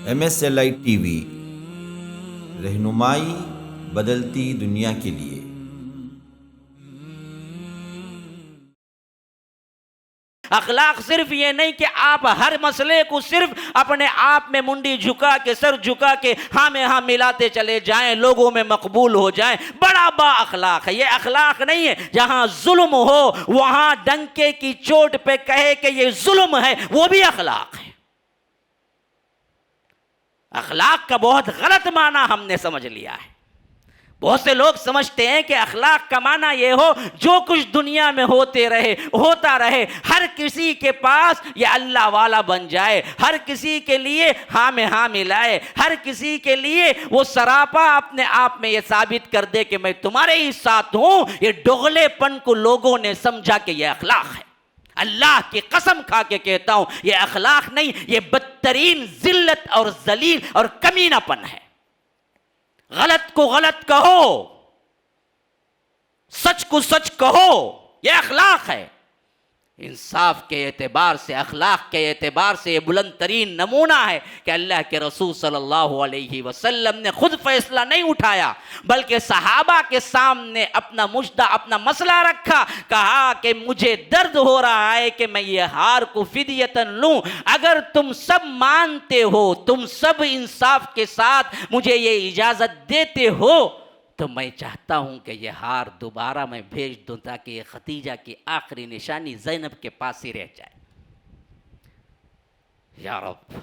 MSLI TV رہنمائی بدلتی دنیا کے لیے۔ اخلاق صرف یہ نہیں کہ آپ ہر مسئلے کو صرف اپنے آپ میں منڈی جھکا کے سر جھکا کے ہاں میں ہاں ملاتے چلے جائیں، لوگوں میں مقبول ہو جائیں، بڑا با اخلاق ہے۔ یہ اخلاق نہیں ہے جہاں ظلم ہو وہاں ڈنکے کی چوٹ پہ کہے کہ یہ ظلم ہے، وہ بھی اخلاق ہے۔ اخلاق کا بہت غلط معنی ہم نے سمجھ لیا ہے۔ بہت سے لوگ سمجھتے ہیں کہ اخلاق کا معنی یہ ہو جو کچھ دنیا میں ہوتا رہے، ہر کسی کے پاس یہ اللہ والا بن جائے، ہر کسی کے لیے ہاں میں ہاں ملائے، ہر کسی کے لیے وہ سراپا اپنے آپ میں یہ ثابت کر دے کہ میں تمہارے ہی ساتھ ہوں۔ یہ ڈغلے پن کو لوگوں نے سمجھا کہ یہ اخلاق ہے۔ اللہ کی قسم کھا کے کہتا ہوں یہ اخلاق نہیں، یہ بدترین ذلت اور ذلیل اور کمینہ پن ہے۔ غلط کو غلط کہو، سچ کو سچ کہو، یہ اخلاق ہے۔ انصاف کے اعتبار سے، اخلاق کے اعتبار سے یہ بلند ترین نمونہ ہے کہ اللہ کے رسول صلی اللہ علیہ وسلم نے خود فیصلہ نہیں اٹھایا بلکہ صحابہ کے سامنے اپنا مجدہ، اپنا مسئلہ رکھا، کہا کہ مجھے درد ہو رہا ہے کہ میں یہ ہار کو فدیتاً لوں، اگر تم سب مانتے ہو، تم سب انصاف کے ساتھ مجھے یہ اجازت دیتے ہو تو میں چاہتا ہوں کہ یہ ہار دوبارہ میں بھیج دوں تاکہ یہ ختیجہ کی آخری نشانی زینب کے پاس ہی رہ جائے۔ یا رب،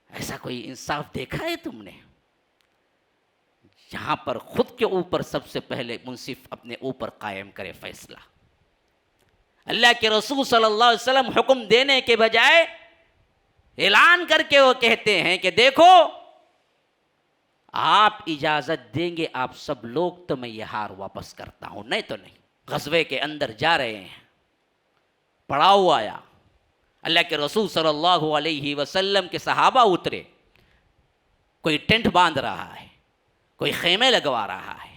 ایسا کوئی انصاف دیکھا ہے تم نے؟ جہاں پر خود کے اوپر سب سے پہلے منصف اپنے اوپر قائم کرے فیصلہ۔ اللہ کے رسول صلی اللہ علیہ وسلم حکم دینے کے بجائے اعلان کر کے وہ کہتے ہیں کہ دیکھو آپ اجازت دیں گے آپ سب لوگ تو میں یہ ہار واپس کرتا ہوں، نہیں تو نہیں۔ غزوے کے اندر جا رہے ہیں، پڑاؤ آیا، اللہ کے رسول صلی اللہ علیہ وسلم کے صحابہ اترے، کوئی ٹینٹ باندھ رہا ہے، کوئی خیمے لگوا رہا ہے،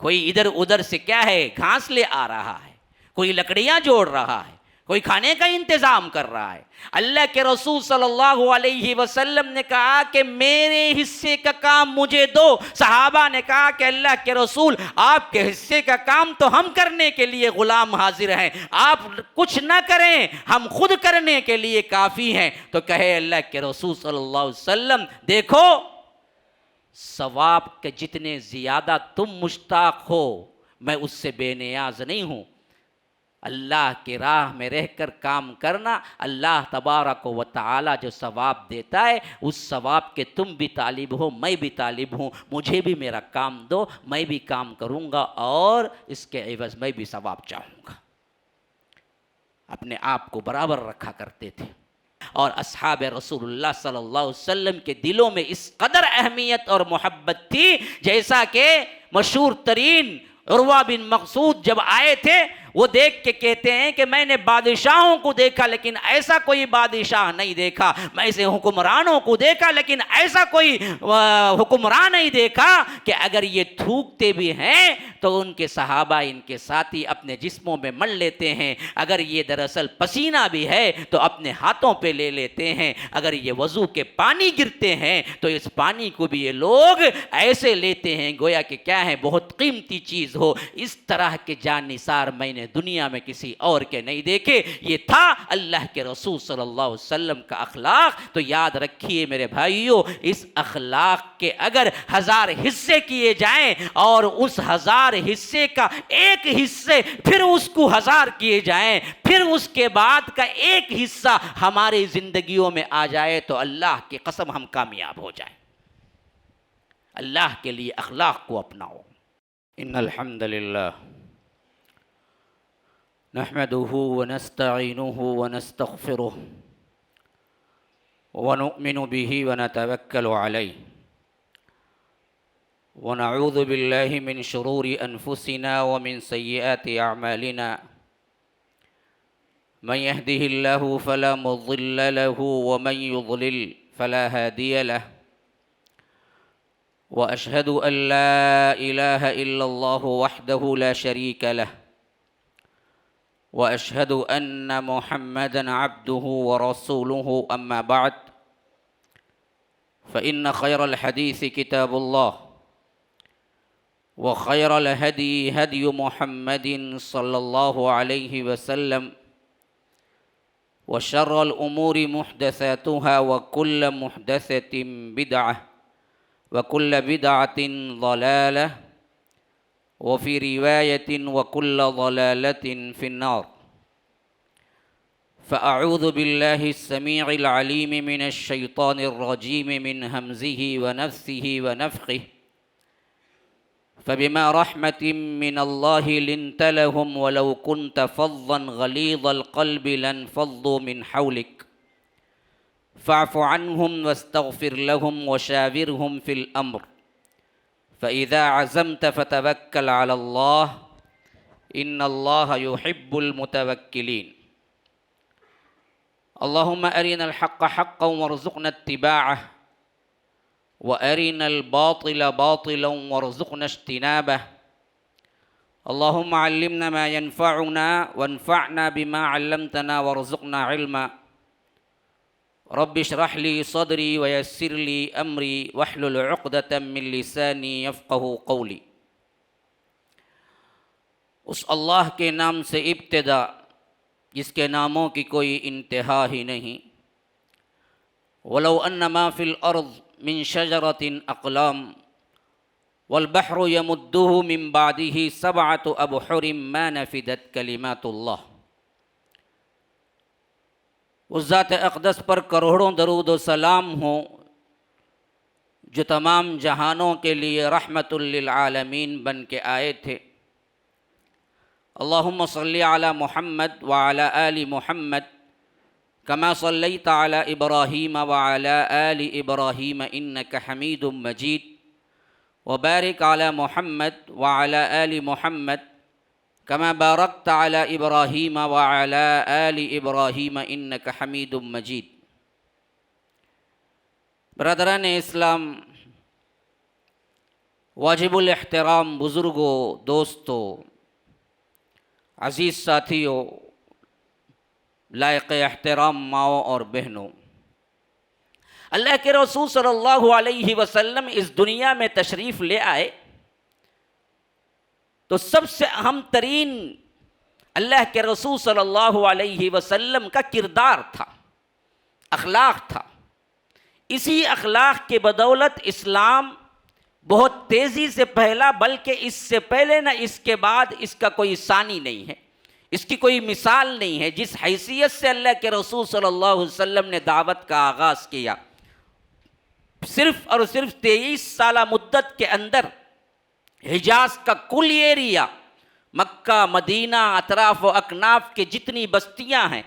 کوئی ادھر ادھر سے کیا ہے گھاس لے آ رہا ہے، کوئی لکڑیاں جوڑ رہا ہے، کوئی کھانے کا انتظام کر رہا ہے۔ اللہ کے رسول صلی اللہ علیہ وسلم نے کہا کہ میرے حصے کا کام مجھے دو۔ صحابہ نے کہا کہ اللہ کے رسول آپ کے حصے کا کام تو ہم کرنے کے لیے غلام حاضر ہیں، آپ کچھ نہ کریں، ہم خود کرنے کے لیے کافی ہیں۔ تو کہے اللہ کے رسول صلی اللہ علیہ وسلم دیکھو ثواب کے جتنے زیادہ تم مشتاق ہو میں اس سے بے نیاز نہیں ہوں۔ اللہ کی راہ میں رہ کر کام کرنا، اللہ تبارک و تعالی جو ثواب دیتا ہے اس ثواب کے تم بھی طالب ہو، میں بھی طالب ہوں، مجھے بھی میرا کام دو، میں بھی کام کروں گا اور اس کے عوض میں بھی ثواب چاہوں گا۔ اپنے آپ کو برابر رکھا کرتے تھے، اور اصحاب رسول اللہ صلی اللہ علیہ وسلم کے دلوں میں اس قدر اہمیت اور محبت تھی، جیسا کہ مشہور ترین عروہ بن مسعود جب آئے تھے وہ دیکھ کے کہتے ہیں کہ میں نے بادشاہوں کو دیکھا لیکن ایسا کوئی بادشاہ نہیں دیکھا، میں ایسے حکمرانوں کو دیکھا لیکن ایسا کوئی حکمران نہیں دیکھا کہ اگر یہ تھوکتے بھی ہیں تو ان کے صحابہ ان کے ساتھی اپنے جسموں میں مل لیتے ہیں، اگر یہ دراصل پسینہ بھی ہے تو اپنے ہاتھوں پہ لے لیتے ہیں، اگر یہ وضو کے پانی گرتے ہیں تو اس پانی کو بھی یہ لوگ ایسے لیتے ہیں گویا کہ کیا ہے بہت قیمتی چیز ہو۔ اس طرح کے جان نثار میں نے دنیا میں کسی اور کے نہیں دیکھے۔ یہ تھا اللہ کے رسول صلی اللہ علیہ وسلم کا اخلاق۔ تو یاد رکھیے میرے بھائیو، اس اخلاق کے اگر 1000 حصے کیے جائیں اور اس 1000 حصے کا ایک حصے پھر اس کو 1000 کیے جائیں، پھر اس کے بعد کا ایک حصہ ہماری زندگیوں میں آ جائے تو اللہ کی قسم ہم کامیاب ہو جائیں۔ اللہ کے لیے اخلاق کو اپناؤ۔ ان الحمد للہ نحمده ونستعینه ونستغفره ونؤمن به ونتوکل علیہ ونعوذ باللہ من شرور انفسنا ومن سیئات اعمالنا من يهده الله فلا مضل له ومن يضلل فلا هادي له وأشهد أن لا إله إلا الله وحده لا شريك له وأشهد أن محمدًا عبده ورسوله أما بعد فإن خير الحديث كتاب الله وخير الهدي هدي محمد صلى الله عليه وسلم وشر الأمور محدثاتها وكل محدثة بدعة وكل بدعة ضلالة وفي رواية وكل ضلالة في النار. فأعوذ بالله السميع العليم من الشيطان الرجيم من همزه ونفثه ونفخه. فبما رحمة من الله لنت لهم ولو كنت فظا غليظ القلب لانفضوا من حولك فاعف عنهم واستغفر لهم وشاورهم في الأمر فإذا عزمت فتوكل على الله إن الله يحب المتوكلين. اللهم أرنا الحق حقا وارزقنا اتباعه وأرنا الباطل باطلا وارزقنا اجتنابه. اللهم علمنا ما ينفعنا وانفعنا بما علمتنا وارزقنا علما. رب اشرح لي صدري ويسر لي أمري واحلل عقدة من لساني يفقه قولي. اس اللہ کے نام سے ابتدا جس کے ناموں کی کوئی انتہا ہی نہیں. ولو ان ما فی الارض من شجرۃ اقلام والبحر یمدہ من بعدہ سبعۃ ابحر ما نفدت کلمات اللہ. اس ذات اقدس پر کروڑوں درود و سلام ہوں جو تمام جہانوں کے لیے رحمت للعالمین بن کے آئے تھے. اللہم صلی علی محمد وعلی آل محمد کما صلیت علی ابراہیم وعلی آل ابراہیم انک حمید مجید وبارک علی محمد وعلی آل محمد کما بارکت علی ابراہیم وعلی آل ابراہیم انک حمید مجید. برادران اسلام، واجب الاحترام بزرگوں، دوستوں، عزیز ساتھیوں، لائق احترام ماؤں اور بہنوں، اللہ کے رسول صلی اللہ علیہ وسلم اس دنیا میں تشریف لے آئے تو سب سے اہم ترین اللہ کے رسول صلی اللہ علیہ وسلم کا کردار تھا، اخلاق تھا. اسی اخلاق کے بدولت اسلام بہت تیزی سے پھیلا، بلکہ اس سے پہلے نہ اس کے بعد اس کا کوئی ثانی نہیں ہے، اس کی کوئی مثال نہیں ہے. جس حیثیت سے اللہ کے رسول صلی اللہ علیہ وسلم نے دعوت کا آغاز کیا، صرف اور صرف 23 سالہ مدت کے اندر حجاز کا کل ایریا، مکہ، مدینہ، اطراف و اکناف کے جتنی بستیاں ہیں،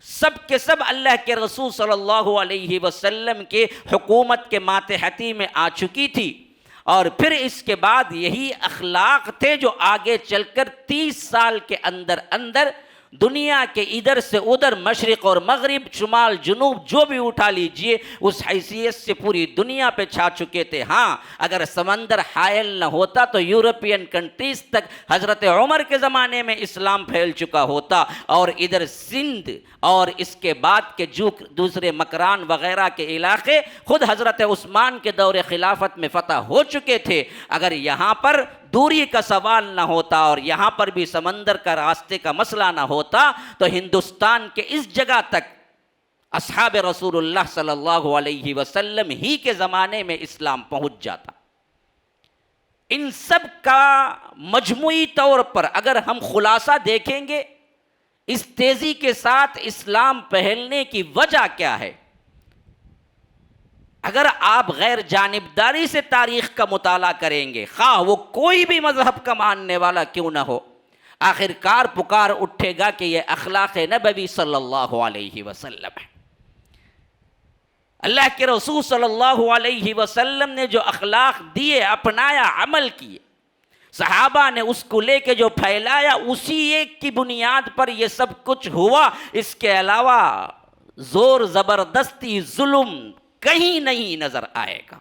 سب کے سب اللہ کے رسول صلی اللہ علیہ وسلم کے حکومت کے ماتحتی میں آ چکی تھی. اور پھر اس کے بعد یہی اخلاق تھے جو آگے چل کر 30 سال کے اندر اندر دنیا کے ادھر سے ادھر، مشرق اور مغرب، شمال جنوب، جو بھی اٹھا لیجئے، اس حیثیت سے پوری دنیا پہ چھا چکے تھے. ہاں، اگر سمندر حائل نہ ہوتا تو یورپین کنٹریز تک حضرت عمر کے زمانے میں اسلام پھیل چکا ہوتا، اور ادھر سندھ اور اس کے بعد کے جو دوسرے مکران وغیرہ کے علاقے خود حضرت عثمان کے دور خلافت میں فتح ہو چکے تھے. اگر یہاں پر دوری کا سوال نہ ہوتا اور یہاں پر بھی سمندر کا راستے کا مسئلہ نہ ہوتا تو ہندوستان کے اس جگہ تک اصحاب رسول اللہ صلی اللہ علیہ وسلم ہی کے زمانے میں اسلام پہنچ جاتا. ان سب کا مجموعی طور پر اگر ہم خلاصہ دیکھیں گے، اس تیزی کے ساتھ اسلام پھیلنے کی وجہ کیا ہے؟ اگر آپ غیر جانبداری سے تاریخ کا مطالعہ کریں گے، خواہ وہ کوئی بھی مذہب کا ماننے والا کیوں نہ ہو، آخر کار پکار اٹھے گا کہ یہ اخلاق نبوی صلی اللہ علیہ وسلم ہے. اللہ کے رسول صلی اللہ علیہ وسلم نے جو اخلاق دیے، اپنایا، عمل کیے، صحابہ نے اس کو لے کے جو پھیلایا، اسی ایک کی بنیاد پر یہ سب کچھ ہوا. اس کے علاوہ زور زبردستی، ظلم کہیں نہیں نظر آئے گا،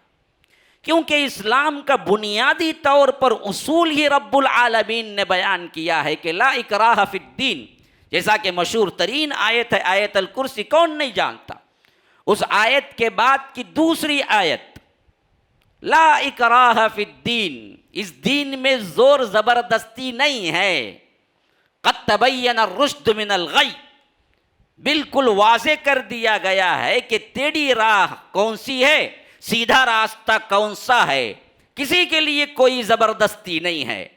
کیونکہ اسلام کا بنیادی طور پر اصول ہی رب العالمین نے بیان کیا ہے کہ لا اکراہ فی الدین. جیسا کہ مشہور ترین آیت ہے آیت الکرسی، کون نہیں جانتا؟ اس آیت کے بعد کی دوسری آیت لا اکراہ فی الدین، اس دین میں زور زبردستی نہیں ہے، قد تبین الرشد من الغی، بالکل واضح کر دیا گیا ہے کہ تیری راہ کون سی ہے، سیدھا راستہ کون سا ہے، کسی کے لیے کوئی زبردستی نہیں ہے۔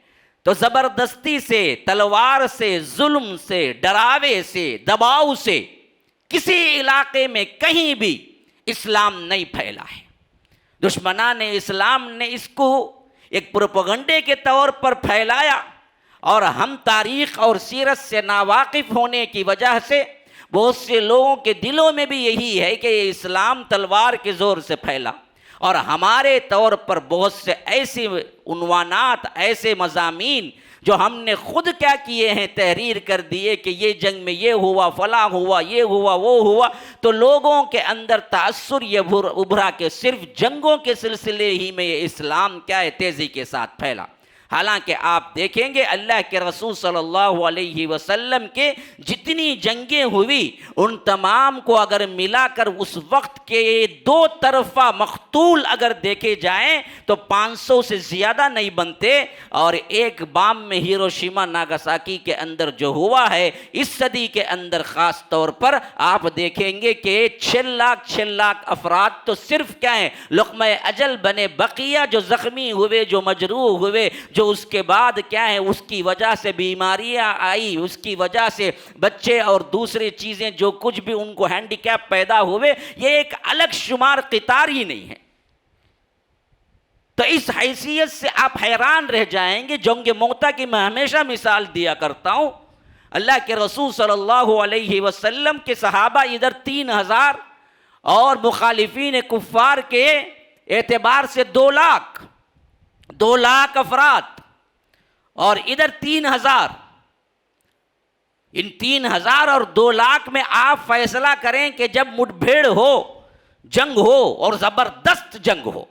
تو زبردستی سے، تلوار سے، ظلم سے، ڈراوے سے، دباؤ سے کسی علاقے میں کہیں بھی اسلام نہیں پھیلا ہے۔ دشمنان اسلام نے اس کو ایک پروپیگنڈے کے طور پر پھیلایا، اور ہم تاریخ اور سیرت سے ناواقف ہونے کی وجہ سے بہت سے لوگوں کے دلوں میں بھی یہی ہے کہ یہ اسلام تلوار کے زور سے پھیلا، اور ہمارے طور پر بہت سے ایسے عنوانات، ایسے مضامین جو ہم نے خود کیا کیے ہیں، تحریر کر دیے کہ یہ جنگ میں یہ ہوا، فلاں ہوا، یہ ہوا، وہ ہوا، تو لوگوں کے اندر تأثر یہ ابھرا کہ صرف جنگوں کے سلسلے ہی میں یہ اسلام کیا ہے، تیزی کے ساتھ پھیلا۔ حالانکہ آپ دیکھیں گے اللہ کے رسول صلی اللہ علیہ وسلم کے جتنی جنگیں ہوئی ان تمام کو اگر ملا کر اس وقت کے دو طرفہ مقتول اگر دیکھے جائیں تو 500 سے زیادہ نہیں بنتے، اور ایک بام میں ہیروشیما ناگاساکی کے اندر جو ہوا ہے اس صدی کے اندر خاص طور پر آپ دیکھیں گے کہ 6 لاکھ افراد تو صرف کیا ہیں، لقمہ اجل بنے بقیہ، جو زخمی ہوئے، جو مجروح ہوئے، جو اس کے بعد کیا ہے اس کی وجہ سے بیماریاں آئی، اس کی وجہ سے بچے اور دوسری چیزیں جو کچھ بھی ان کو ہینڈی کیپ پیدا ہوئے، یہ ایک الگ شمار قطار ہی نہیں ہے۔ تو اس حیثیت سے آپ حیران رہ جائیں گے۔ جنگ موتا کی میں ہمیشہ مثال دیا کرتا ہوں، اللہ کے رسول صلی اللہ علیہ وسلم کے صحابہ ادھر 3000 اور مخالفین کفار کے اعتبار سے 2 لاکھ افراد، اور ادھر 3000۔ ان 3000 اور 2 لاکھ میں آپ فیصلہ کریں کہ جب مٹبھیڑ ہو، جنگ ہو اور زبردست جنگ ہو،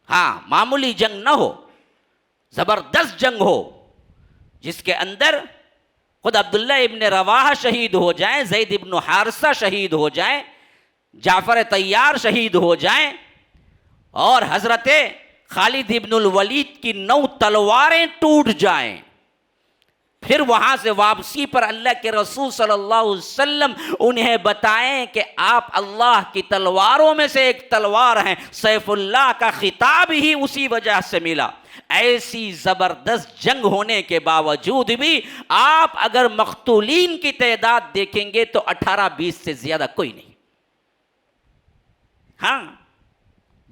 ہاں معمولی جنگ نہ ہو، زبردست جنگ ہو جس کے اندر خود عبداللہ ابن رواحہ شہید ہو جائیں، زید ابن حارثہ شہید ہو جائیں، جعفر طیار شہید ہو جائیں، اور حضرت خالد ابن الولید کی 9 تلواریں ٹوٹ جائیں، پھر وہاں سے واپسی پر اللہ کے رسول صلی اللہ علیہ وسلم انہیں بتائیں کہ آپ اللہ کی تلواروں میں سے ایک تلوار ہیں، سیف اللہ کا خطاب ہی اسی وجہ سے ملا۔ ایسی زبردست جنگ ہونے کے باوجود بھی آپ اگر مقتولین کی تعداد دیکھیں گے تو 18-20 سے زیادہ کوئی نہیں۔ ہاں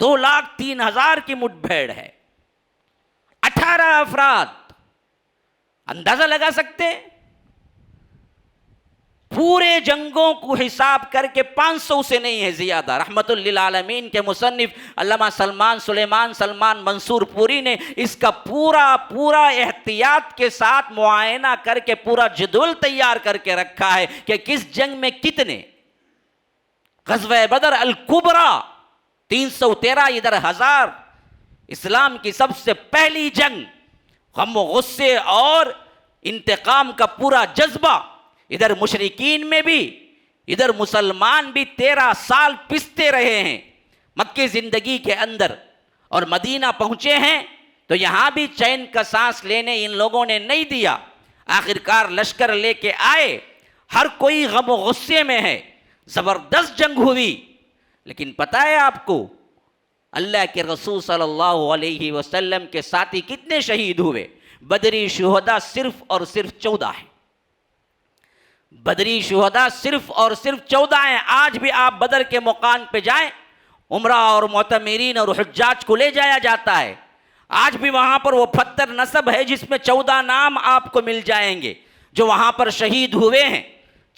2,03,000 کی مٹبھیڑ ہے، 18 افراد، اندازہ لگا سکتے پورے جنگوں کو حساب کر کے 500 سے نہیں ہے زیادہ۔ رحمت للعالمین کے مصنف علامہ سلمان منصور پوری نے اس کا پورا احتیاط کے ساتھ معائنہ کر کے پورا جدول تیار کر کے رکھا ہے کہ کس جنگ میں کتنے۔ غزوہ بدر الکبریٰ 313 ادھر 1000، اسلام کی سب سے پہلی جنگ، غم و غصے اور انتقام کا پورا جذبہ، ادھر مشرکین میں بھی، ادھر مسلمان بھی 13 سال پستے رہے ہیں مکی زندگی کے اندر، اور مدینہ پہنچے ہیں تو یہاں بھی چین کا سانس لینے ان لوگوں نے نہیں دیا۔ آخرکار لشکر لے کے آئے، ہر کوئی غم و غصے میں ہے، زبردست جنگ ہوئی، لیکن پتہ ہے آپ کو اللہ کے رسول صلی اللہ علیہ وسلم کے ساتھی کتنے شہید ہوئے؟ بدری شہداء صرف اور صرف 14 ہیں۔ بدری شہداء صرف اور صرف 14 ہیں۔ آج بھی آپ بدر کے مقام پہ جائیں، عمرہ اور معتمرین اور حجاج کو لے جایا جاتا ہے، آج بھی وہاں پر وہ پتھر نصب ہے جس میں 14 نام آپ کو مل جائیں گے جو وہاں پر شہید ہوئے ہیں۔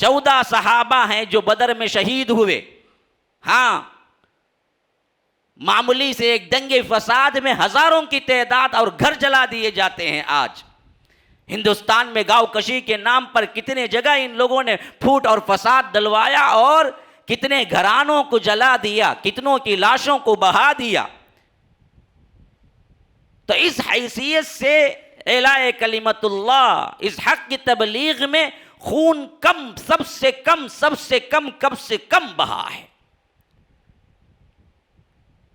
14 صحابہ ہیں جو بدر میں شہید ہوئے۔ ہاں معمولی سے ایک دنگے فساد میں ہزاروں کی تعداد اور گھر جلا دیے جاتے ہیں۔ آج ہندوستان میں گاؤں کشی کے نام پر کتنے جگہ ان لوگوں نے پھوٹ اور فساد ڈلوایا، اور کتنے گھرانوں کو جلا دیا، کتنوں کی لاشوں کو بہا دیا۔ تو اس حیثیت سے اعلاء کلمت اللہ، اس حق کی تبلیغ میں خون کم، سب سے کم کب سے کم بہا ہے۔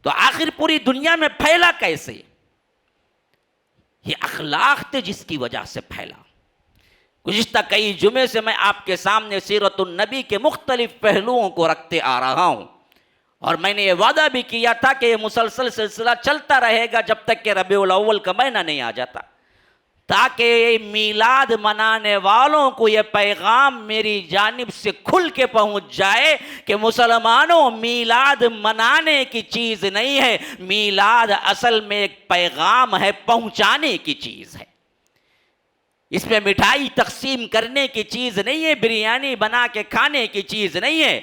تو آخر پوری دنیا میں پھیلا کیسے؟ یہ اخلاق تھے جس کی وجہ سے پھیلا. گزشتہ کئی جمعے سے میں آپ کے سامنے سیرت النبی کے مختلف پہلوؤں کو رکھتے آ رہا ہوں، اور میں نے یہ وعدہ بھی کیا تھا کہ یہ مسلسل سلسلہ چلتا رہے گا جب تک کہ ربیع الاول کا مہینہ نہیں آ جاتا، تاکہ میلاد منانے والوں کو یہ پیغام میری جانب سے کھل کے پہنچ جائے کہ مسلمانوں، میلاد منانے کی چیز نہیں ہے، میلاد اصل میں ایک پیغام ہے، پہنچانے کی چیز ہے. اس میں مٹھائی تقسیم کرنے کی چیز نہیں ہے، بریانی بنا کے کھانے کی چیز نہیں ہے.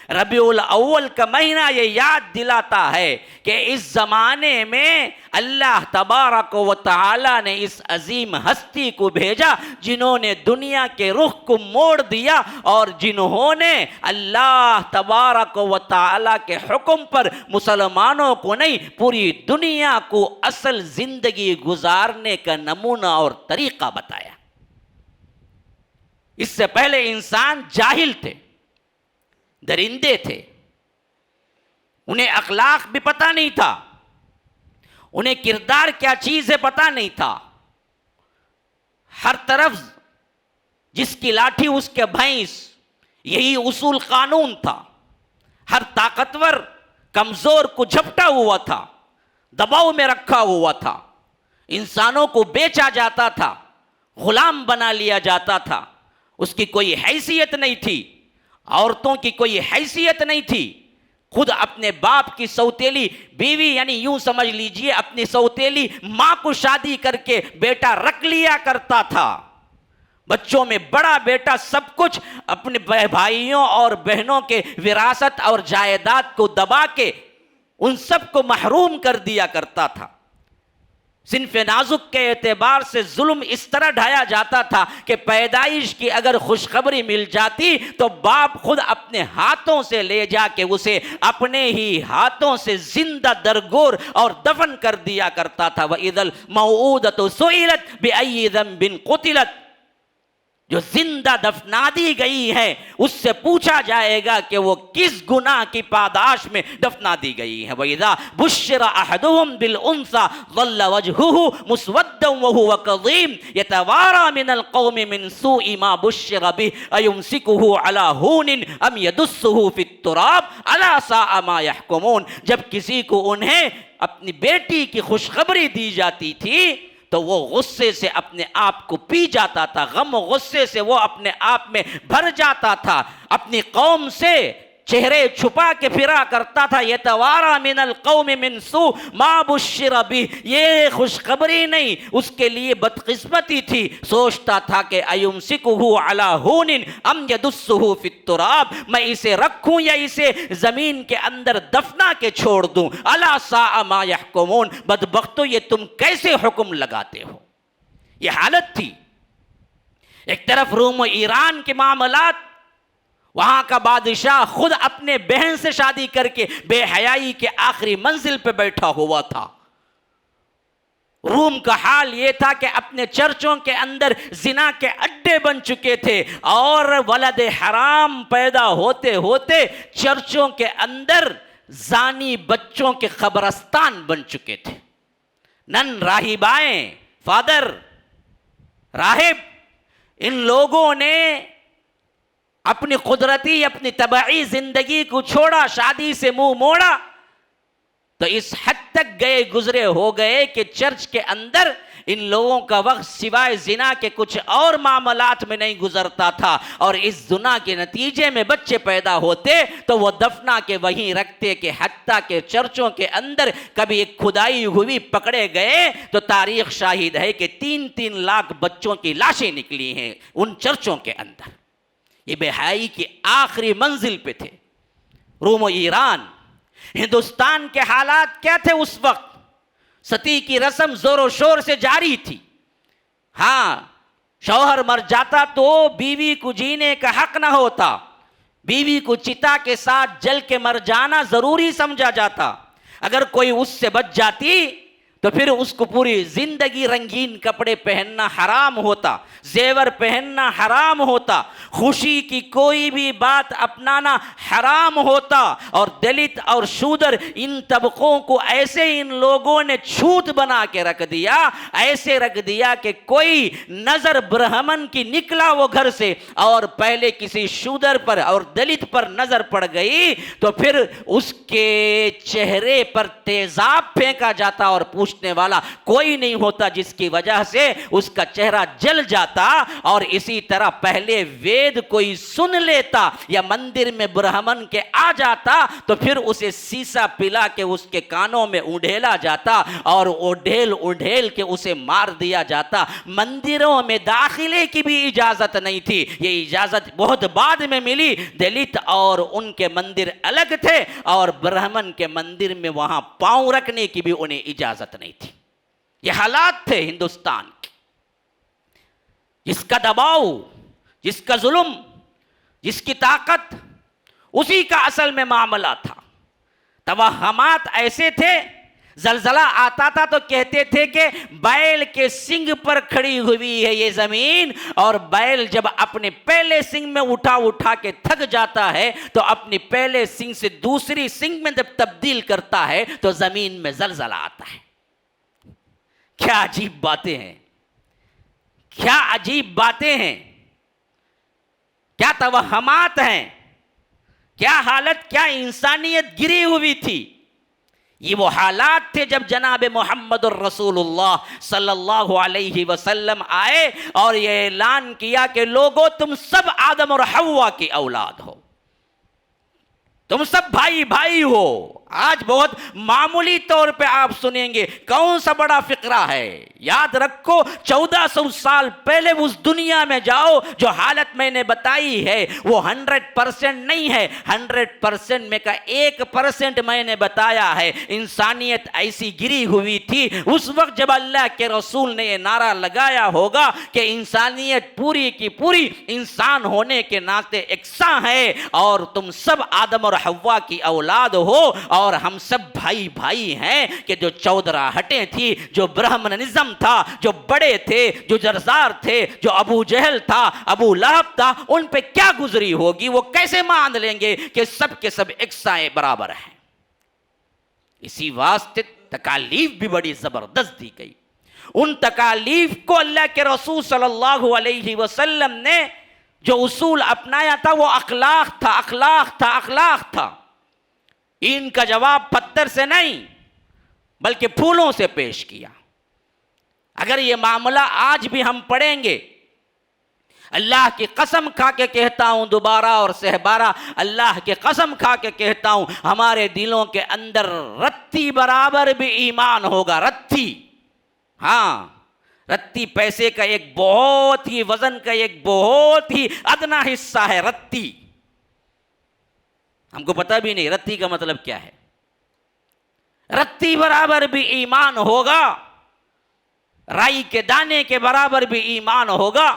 ربیع الاول کا مہینہ یہ یاد دلاتا ہے کہ اس زمانے میں اللہ تبارک و تعالی نے اس عظیم ہستی کو بھیجا جنہوں نے دنیا کے رخ کو موڑ دیا، اور جنہوں نے اللہ تبارک و تعالی کے حکم پر مسلمانوں کو نہیں، پوری دنیا کو اصل زندگی گزارنے کا نمونہ اور طریقہ بتایا. اس سے پہلے انسان جاہل تھے، درندے تھے، انہیں اخلاق بھی پتہ نہیں تھا، انہیں کردار کیا چیز ہے پتہ نہیں تھا. ہر طرف جس کی لاٹھی اس کے بھینس، یہی اصول قانون تھا. ہر طاقتور کمزور کو جھپٹا ہوا تھا، دباؤ میں رکھا ہوا تھا، انسانوں کو بیچا جاتا تھا، غلام بنا لیا جاتا تھا. اس کی کوئی حیثیت نہیں تھی، عورتوں کی کوئی حیثیت نہیں تھی. خود اپنے باپ کی سوتیلی بیوی، یعنی یوں سمجھ لیجئے اپنی سوتیلی ماں کو شادی کر کے بیٹا رکھ لیا کرتا تھا. بچوں میں بڑا بیٹا سب کچھ اپنے بھائیوں اور بہنوں کے وراثت اور جائیداد کو دبا کے ان سب کو محروم کر دیا کرتا تھا. صنف نازک کے اعتبار سے ظلم اس طرح ڈھایا جاتا تھا کہ پیدائش کی اگر خوشخبری مل جاتی تو باپ خود اپنے ہاتھوں سے لے جا کے اسے اپنے ہی ہاتھوں سے زندہ درگور اور دفن کر دیا کرتا تھا. وَإِذَا الْمَوْعُودَةُ سُئِلَتْ بِأَيِّ ذَنبٍ قُتِلَتْ، جو زندہ دفنا دی گئی ہے اس سے پوچھا جائے گا کہ وہ کس گناہ کی پاداش میں دفنا دی گئی ہے. وَإِذَا بُشِّرَ أَحَدُهُمْ بِالْأُنْثَى ظَلَّ وَجْهُهُ مُسْوَدًّا وَهُوَ كَظِيمٌ يَتَوَارَى مِنَ الْقَوْمِ مِنْ سُوءِ مَا بُشِّرَ بِهِ أَيُمْسِكُهُ عَلَى هُونٍ أَمْ يَدُسُّهُ فِي التُّرَابِ أَلَا سَاءَ مَا يَحْكُمُونَ. جب کسی کو انہیں اپنی بیٹی کی خوشخبری دی جاتی تھی تو وہ غصے سے اپنے آپ کو پی جاتا تھا، غم و غصے سے وہ اپنے آپ میں بھر جاتا تھا، اپنی قوم سے چہرے چھپا کے پھرا کرتا تھا. یتوارا من القوم من سوء ما بشر بہ، یہ خوشخبری نہیں، اس کے لیے بدقسمتی تھی. سوچتا تھا کہ ایمسکہ علی ہون ام یدسہ فی التراب، میں اسے رکھوں یا اسے زمین کے اندر دفنا کے چھوڑ دوں. الا ساء ما یحکمون، بدبختو یہ تم کیسے حکم لگاتے ہو. یہ حالت تھی. ایک طرف روم و ایران کے معاملات، وہاں کا بادشاہ خود اپنے بہن سے شادی کر کے بے حیائی کے آخری منزل پہ بیٹھا ہوا تھا. روم کا حال یہ تھا کہ اپنے چرچوں کے اندر زنا کے اڈے بن چکے تھے، اور ولد حرام پیدا ہوتے ہوتے چرچوں کے اندر زانی بچوں کے قبرستان بن چکے تھے. نن راہبائیں، فادر، راہب، ان لوگوں نے اپنی قدرتی اپنی طبعی زندگی کو چھوڑا، شادی سے منہ موڑا، تو اس حد تک گئے گزرے ہو گئے کہ چرچ کے اندر ان لوگوں کا وقت سوائے زنا کے کچھ اور معاملات میں نہیں گزرتا تھا. اور اس زنا کے نتیجے میں بچے پیدا ہوتے تو وہ دفنا کے وہیں رکھتے، کہ حتیٰ کہ چرچوں کے اندر کبھی ایک کھدائی ہوئی پکڑے گئے تو تاریخ شاہد ہے کہ 3-3 لاکھ بچوں کی لاشیں نکلی ہیں ان چرچوں کے اندر. یہ بے حیائی کی آخری منزل پہ تھے روم و ایران. ہندوستان کے حالات کیا تھے اس وقت؟ ستی کی رسم زور و شور سے جاری تھی. ہاں، شوہر مر جاتا تو بیوی کو جینے کا حق نہ ہوتا، بیوی کو چتا کے ساتھ جل کے مر جانا ضروری سمجھا جاتا. اگر کوئی اس سے بچ جاتی تو پھر اس کو پوری زندگی رنگین کپڑے پہننا حرام ہوتا، زیور پہننا حرام ہوتا، خوشی کی کوئی بھی بات اپنانا حرام ہوتا۔ اور دلت اور شودر ان طبقوں کو ایسے ان لوگوں نے چھوت بنا کے رکھ دیا، ایسے رکھ دیا کہ کوئی نظر برہمن کی نکلا وہ گھر سے اور پہلے کسی شودر پر اور دلت پر نظر پڑ گئی تو پھر اس کے چہرے پر تیزاب پھینکا جاتا اور پوچھنے والا کوئی نہیں ہوتا، جس کی وجہ سے اس کا چہرہ جل جاتا۔ اور اسی طرح پہلے وید کوئی سن لیتا یا مندر میں برہمن کے آ جاتا تو پھر اسے سیسا پلا کے اس کے کانوں میں اونڈھیلا جاتا اور اونڈھیل کے اسے مار دیا جاتا۔ مندروں میں داخلے کی بھی اجازت نہیں تھی، یہ اجازت بہت بعد میں ملی۔ دلت اور ان کے مندر الگ تھے اور برہمن کے مندر میں وہاں پاؤں رکھنے کی بھی انہیں اجازت نہیں تھی۔ یہ حالات تھے ہندوستان کے، جس کا دباؤ، جس کا ظلم، جس کی طاقت، اسی کا اصل میں معاملہ تھا۔ توہمات ایسے تھے، زلزلہ آتا تھا تو کہتے تھے کہ بیل کے سنگ پر کھڑی ہوئی ہے یہ زمین، اور بیل جب اپنے پہلے سنگ میں اٹھا کے تھک جاتا ہے تو اپنی پہلے سنگ سے دوسری سنگ میں جب تبدیل کرتا ہے تو زمین میں زلزلہ آتا ہے۔ کیا عجیب باتیں ہیں، کیا عجیب باتیں ہیں، کیا توہمات ہیں، کیا حالت، کیا انسانیت گری ہوئی تھی۔ یہ وہ حالات تھے جب جناب محمد الرسول اللہ صلی اللہ علیہ وسلم آئے اور یہ اعلان کیا کہ لوگو تم سب آدم اور حوا کی اولاد ہو، تم سب بھائی بھائی ہو۔ آج بہت معمولی طور پہ آپ سنیں گے، کون سا بڑا فقرہ ہے؟ یاد رکھو 1400 سال پہلے اس دنیا میں جاؤ، جو حالت میں نے بتائی ہے وہ 100% نہیں ہے، 100% میں کا 1% میں نے بتایا ہے۔ انسانیت ایسی گری ہوئی تھی اس وقت جب اللہ کے رسول نے یہ نعرہ لگایا ہوگا کہ انسانیت پوری کی پوری انسان ہونے کے ناطے یکساں ہے اور تم سب آدم اور حوا کی اولاد ہو اور ہم سب بھائی بھائی ہیں۔ کہ جو چودراہٹیں تھی، جو برہمنزم تھا، جو بڑے تھے، جو جرزار تھے، جو ابو جہل تھا، ابو لہب تھا، ان پہ کیا گزری ہوگی؟ وہ کیسے مان لیں گے کہ سب کے سب یکساں برابر ہیں؟ اسی واسطے تکالیف بھی بڑی زبردست دی گئی۔ ان تکالیف کو اللہ کے رسول صلی اللہ علیہ وسلم نے جو اصول اپنایا تھا وہ اخلاق تھا، اخلاق تھا، اخلاق تھا۔ ان کا جواب پتھر سے نہیں بلکہ پھولوں سے پیش کیا۔ اگر یہ معاملہ آج بھی ہم پڑھیں گے، اللہ کی قسم کھا کے کہتا ہوں دوبارہ اور سہبارہ، اللہ کی قسم کھا کے کہتا ہوں، ہمارے دلوں کے اندر رتی برابر بھی ایمان ہوگا۔ رتی، ہاں، رتی پیسے کا ایک بہت ہی وزن کا ایک بہت ہی ادنا حصہ ہے۔ رتی ہم کو پتہ بھی نہیں رتی کا مطلب کیا ہے۔ رتی برابر بھی ایمان ہوگا، رائی کے دانے کے برابر بھی ایمان ہوگا۔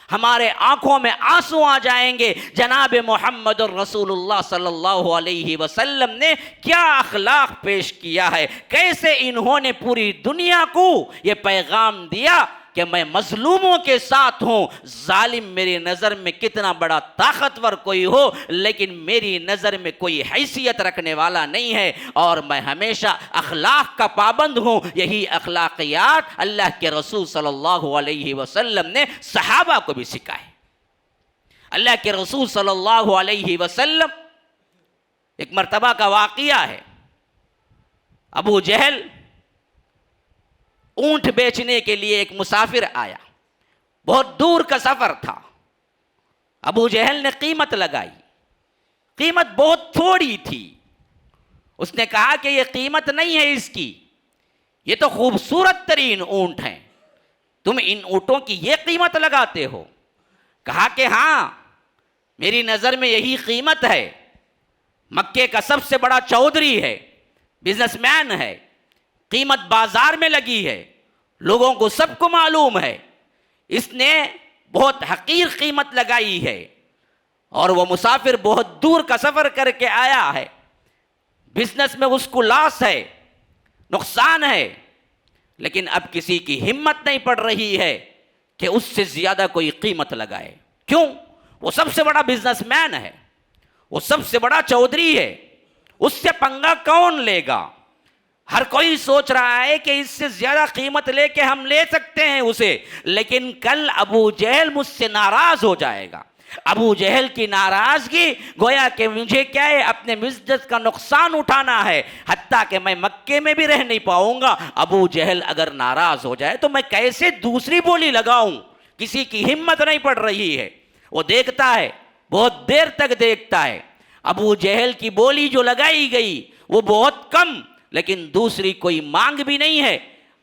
ہمارے آنکھوں میں آنسو آ جائیں گے، جناب محمد الرسول اللہ صلی اللہ علیہ وسلم نے کیا اخلاق پیش کیا ہے، کیسے انہوں نے پوری دنیا کو یہ پیغام دیا کہ میں مظلوموں کے ساتھ ہوں۔ ظالم میری نظر میں کتنا بڑا طاقتور کوئی ہو لیکن میری نظر میں کوئی حیثیت رکھنے والا نہیں ہے، اور میں ہمیشہ اخلاق کا پابند ہوں۔ یہی اخلاقیات اللہ کے رسول صلی اللہ علیہ وسلم نے صحابہ کو بھی سکھائے۔ اللہ کے رسول صلی اللہ علیہ وسلم، ایک مرتبہ کا واقعہ ہے، ابو جہل اونٹ بیچنے کے لیے ایک مسافر آیا، بہت دور کا سفر تھا۔ ابو جہل نے قیمت لگائی، قیمت بہت تھوڑی تھی۔ اس نے کہا کہ یہ قیمت نہیں ہے اس کی، یہ تو خوبصورت ترین اونٹ ہیں، تم ان اونٹوں کی یہ قیمت لگاتے ہو؟ کہا کہ ہاں، میری نظر میں یہی قیمت ہے۔ مکے کا سب سے بڑا چودھری ہے، بزنس مین ہے، قیمت بازار میں لگی ہے، لوگوں کو سب کو معلوم ہے، اس نے بہت حقیر قیمت لگائی ہے، اور وہ مسافر بہت دور کا سفر کر کے آیا ہے، بزنس میں اس کو لاس ہے، نقصان ہے، لیکن اب کسی کی ہمت نہیں پڑ رہی ہے کہ اس سے زیادہ کوئی قیمت لگائے. کیوں؟ وہ سب سے بڑا بزنس مین ہے, وہ سب سے بڑا چودھری ہے, اس سے پنگا کون لے گا؟ ہر کوئی سوچ رہا ہے کہ اس سے زیادہ قیمت لے کے ہم لے سکتے ہیں اسے, لیکن کل ابو جہل مجھ سے ناراض ہو جائے گا. ابو جہل کی ناراضگی گویا کہ مجھے کیا ہے, اپنے عزت کا نقصان اٹھانا ہے, حتیٰ کہ میں مکے میں بھی رہ نہیں پاؤں گا. ابو جہل اگر ناراض ہو جائے تو میں کیسے دوسری بولی لگاؤں؟ کسی کی ہمت نہیں پڑ رہی ہے. وہ دیکھتا ہے, بہت دیر تک دیکھتا ہے. ابو جہل کی بولی جو لگائی گئی وہ بہت کم, لیکن دوسری کوئی مانگ بھی نہیں ہے.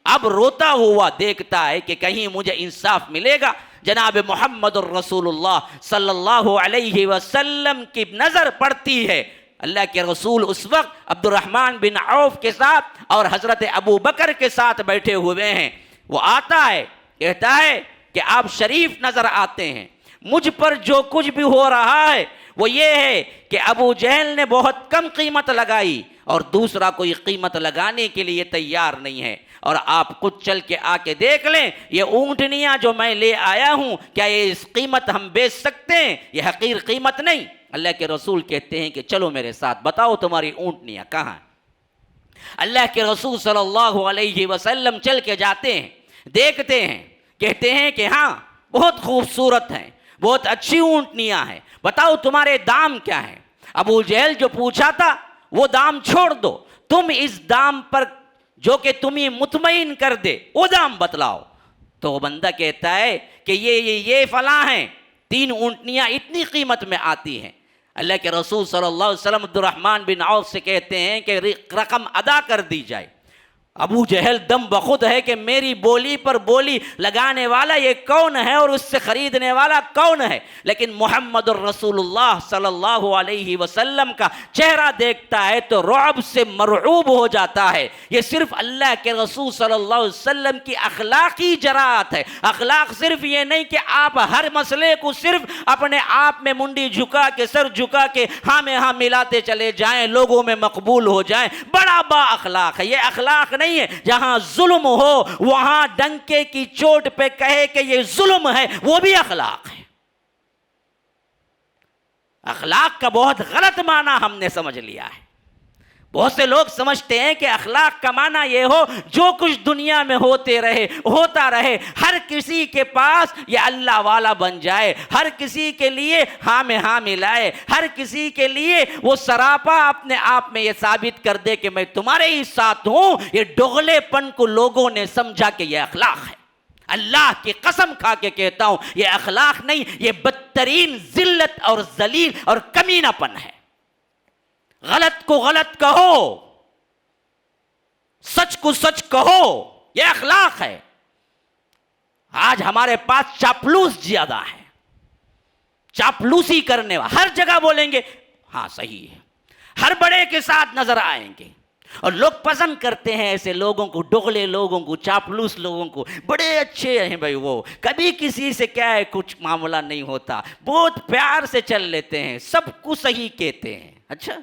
اب روتا ہوا دیکھتا ہے کہ کہیں مجھے انصاف ملے گا. جناب محمد الرسول اللہ صلی اللہ علیہ وسلم کی نظر پڑتی ہے. اللہ کے رسول اس وقت عبد الرحمن بن عوف کے ساتھ اور حضرت ابو بکر کے ساتھ بیٹھے ہوئے ہیں. وہ آتا ہے, کہتا ہے کہ آپ شریف نظر آتے ہیں. مجھ پر جو کچھ بھی ہو رہا ہے وہ یہ ہے کہ ابو جہل نے بہت کم قیمت لگائی اور دوسرا کوئی قیمت لگانے کے لیے تیار نہیں ہے. اور آپ خود چل کے آ کے دیکھ لیں, یہ اونٹنیاں جو میں لے آیا ہوں, کیا یہ اس قیمت ہم بیچ سکتے ہیں؟ یہ حقیر قیمت نہیں. اللہ کے رسول کہتے ہیں کہ چلو میرے ساتھ, بتاؤ تمہاری اونٹنیاں کہاں ہیں. اللہ کے رسول صلی اللہ علیہ وسلم چل کے جاتے ہیں, دیکھتے ہیں, کہتے ہیں کہ ہاں بہت خوبصورت ہیں, بہت اچھی اونٹنیاں ہیں, بتاؤ تمہارے دام کیا ہیں. ابو جہل جو پوچھا تھا وہ دام چھوڑ دو, تم اس دام پر جو کہ تمہیں مطمئن کر دے وہ دام بتلاؤ. تو وہ بندہ کہتا ہے کہ یہ فلاں ہیں, 3 اونٹنیاں اتنی قیمت میں آتی ہیں. اللہ کے رسول صلی اللہ علیہ وسلم عبد الرحمن بن عوف سے کہتے ہیں کہ رقم ادا کر دی جائے. ابو جہل دم بخود ہے کہ میری بولی پر بولی لگانے والا یہ کون ہے اور اس سے خریدنے والا کون ہے. لیکن محمد الرسول اللہ صلی اللہ علیہ وسلم کا چہرہ دیکھتا ہے تو رعب سے مرعوب ہو جاتا ہے. یہ صرف اللہ کے رسول صلی اللہ علیہ وسلم کی اخلاقی جرات ہے. اخلاق صرف یہ نہیں کہ آپ ہر مسئلے کو صرف اپنے آپ میں منڈی جھکا کے, سر جھکا کے ہاں میں ہاں ملاتے چلے جائیں, لوگوں میں مقبول ہو جائیں. بڑا با اخلاق ہے. یہ اخلاق نہیں ہے جہاں ظلم ہو وہاں ڈنکے کی چوٹ پہ کہے کہ یہ ظلم ہے, وہ بھی اخلاق ہے. اخلاق کا بہت غلط معنی ہم نے سمجھ لیا ہے. بہت سے لوگ سمجھتے ہیں کہ اخلاق کا معنی یہ ہو جو کچھ دنیا میں ہوتا رہے, ہر کسی کے پاس یہ اللہ والا بن جائے, ہر کسی کے لیے ہاں میں ہاں ملائے, ہر کسی کے لیے وہ سراپا اپنے آپ میں یہ ثابت کر دے کہ میں تمہارے ہی ساتھ ہوں. یہ ڈغلے پن کو لوگوں نے سمجھا کہ یہ اخلاق ہے. اللہ کی قسم کھا کے کہتا ہوں یہ اخلاق نہیں, یہ بدترین ذلت اور ذلیل اور کمینہ پن ہے. غلط کو غلط کہو, سچ کو سچ کہو, یہ اخلاق ہے. آج ہمارے پاس چاپلوس زیادہ ہے, چاپلوسی کرنے والا ہر جگہ بولیں گے ہاں صحیح ہے, ہر بڑے کے ساتھ نظر آئیں گے. اور لوگ پسند کرتے ہیں ایسے لوگوں کو, ڈغلے لوگوں کو, چاپلوس لوگوں کو. بڑے اچھے ہیں بھائی, وہ کبھی کسی سے کیا ہے کچھ معاملہ نہیں ہوتا, بہت پیار سے چل لیتے ہیں, سب کو صحیح کہتے ہیں. اچھا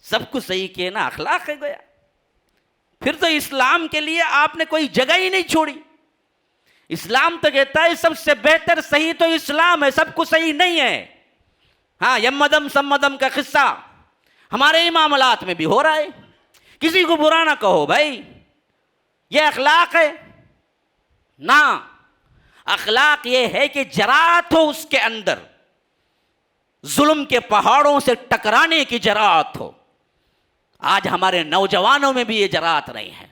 سب کو صحیح کہنا اخلاق ہے گویا؟ پھر تو اسلام کے لیے آپ نے کوئی جگہ ہی نہیں چھوڑی. اسلام تو کہتا ہے سب سے بہتر صحیح تو اسلام ہے, سب کو صحیح نہیں ہے. ہاں یمدم سمدم کا قصہ ہمارے ہی معاملات میں بھی ہو رہا ہے. کسی کو برا نہ کہو بھائی, یہ اخلاق ہے نا. اخلاق یہ ہے کہ جرات ہو اس کے اندر, ظلم کے پہاڑوں سے ٹکرانے کی جرات ہو. آج ہمارے نوجوانوں میں بھی یہ جرات نہیں ہے,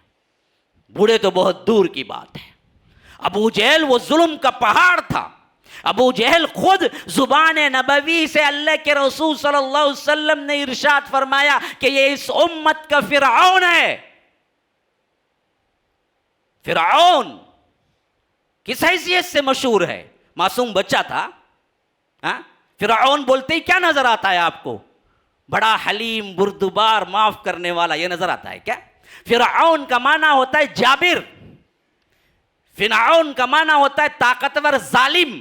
بوڑھے تو بہت دور کی بات ہے. ابو جہل وہ ظلم کا پہاڑ تھا. ابو جہل خود زبان نبوی سے اللہ کے رسول صلی اللہ علیہ وسلم نے ارشاد فرمایا کہ یہ اس امت کا فرعون ہے. فرعون کس حیثیت سے مشہور ہے؟ معصوم بچہ تھا. فرعون بولتے ہی کیا نظر آتا ہے آپ کو؟ بڑا حلیم, بردبار, معاف کرنے والا, یہ نظر آتا ہے کیا؟ فرعون کا معنی ہوتا ہے جابر, فرعون کا معنی ہوتا ہے طاقتور, ظالم.